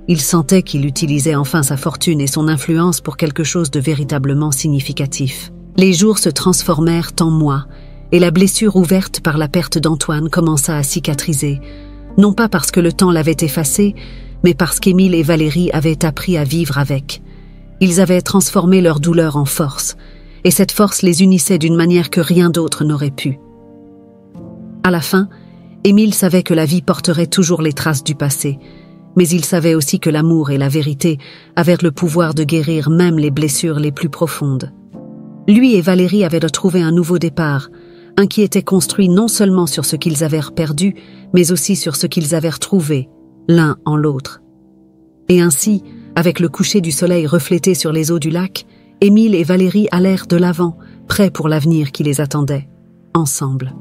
A: Il sentait qu'il utilisait enfin sa fortune et son influence pour quelque chose de véritablement significatif. Les jours se transformèrent en mois, et la blessure ouverte par la perte d'Antoine commença à cicatriser, non pas parce que le temps l'avait effacé, mais parce qu'Émile et Valérie avaient appris à vivre avec. Ils avaient transformé leur douleur en force, et cette force les unissait d'une manière que rien d'autre n'aurait pu. À la fin, Émile savait que la vie porterait toujours les traces du passé, mais il savait aussi que l'amour et la vérité avaient le pouvoir de guérir même les blessures les plus profondes. Lui et Valérie avaient retrouvé un nouveau départ, un qui était construit non seulement sur ce qu'ils avaient perdu, mais aussi sur ce qu'ils avaient retrouvé, l'un en l'autre. Et ainsi, avec le coucher du soleil reflété sur les eaux du lac, Émile et Valérie allèrent de l'avant, prêts pour l'avenir qui les attendait, ensemble.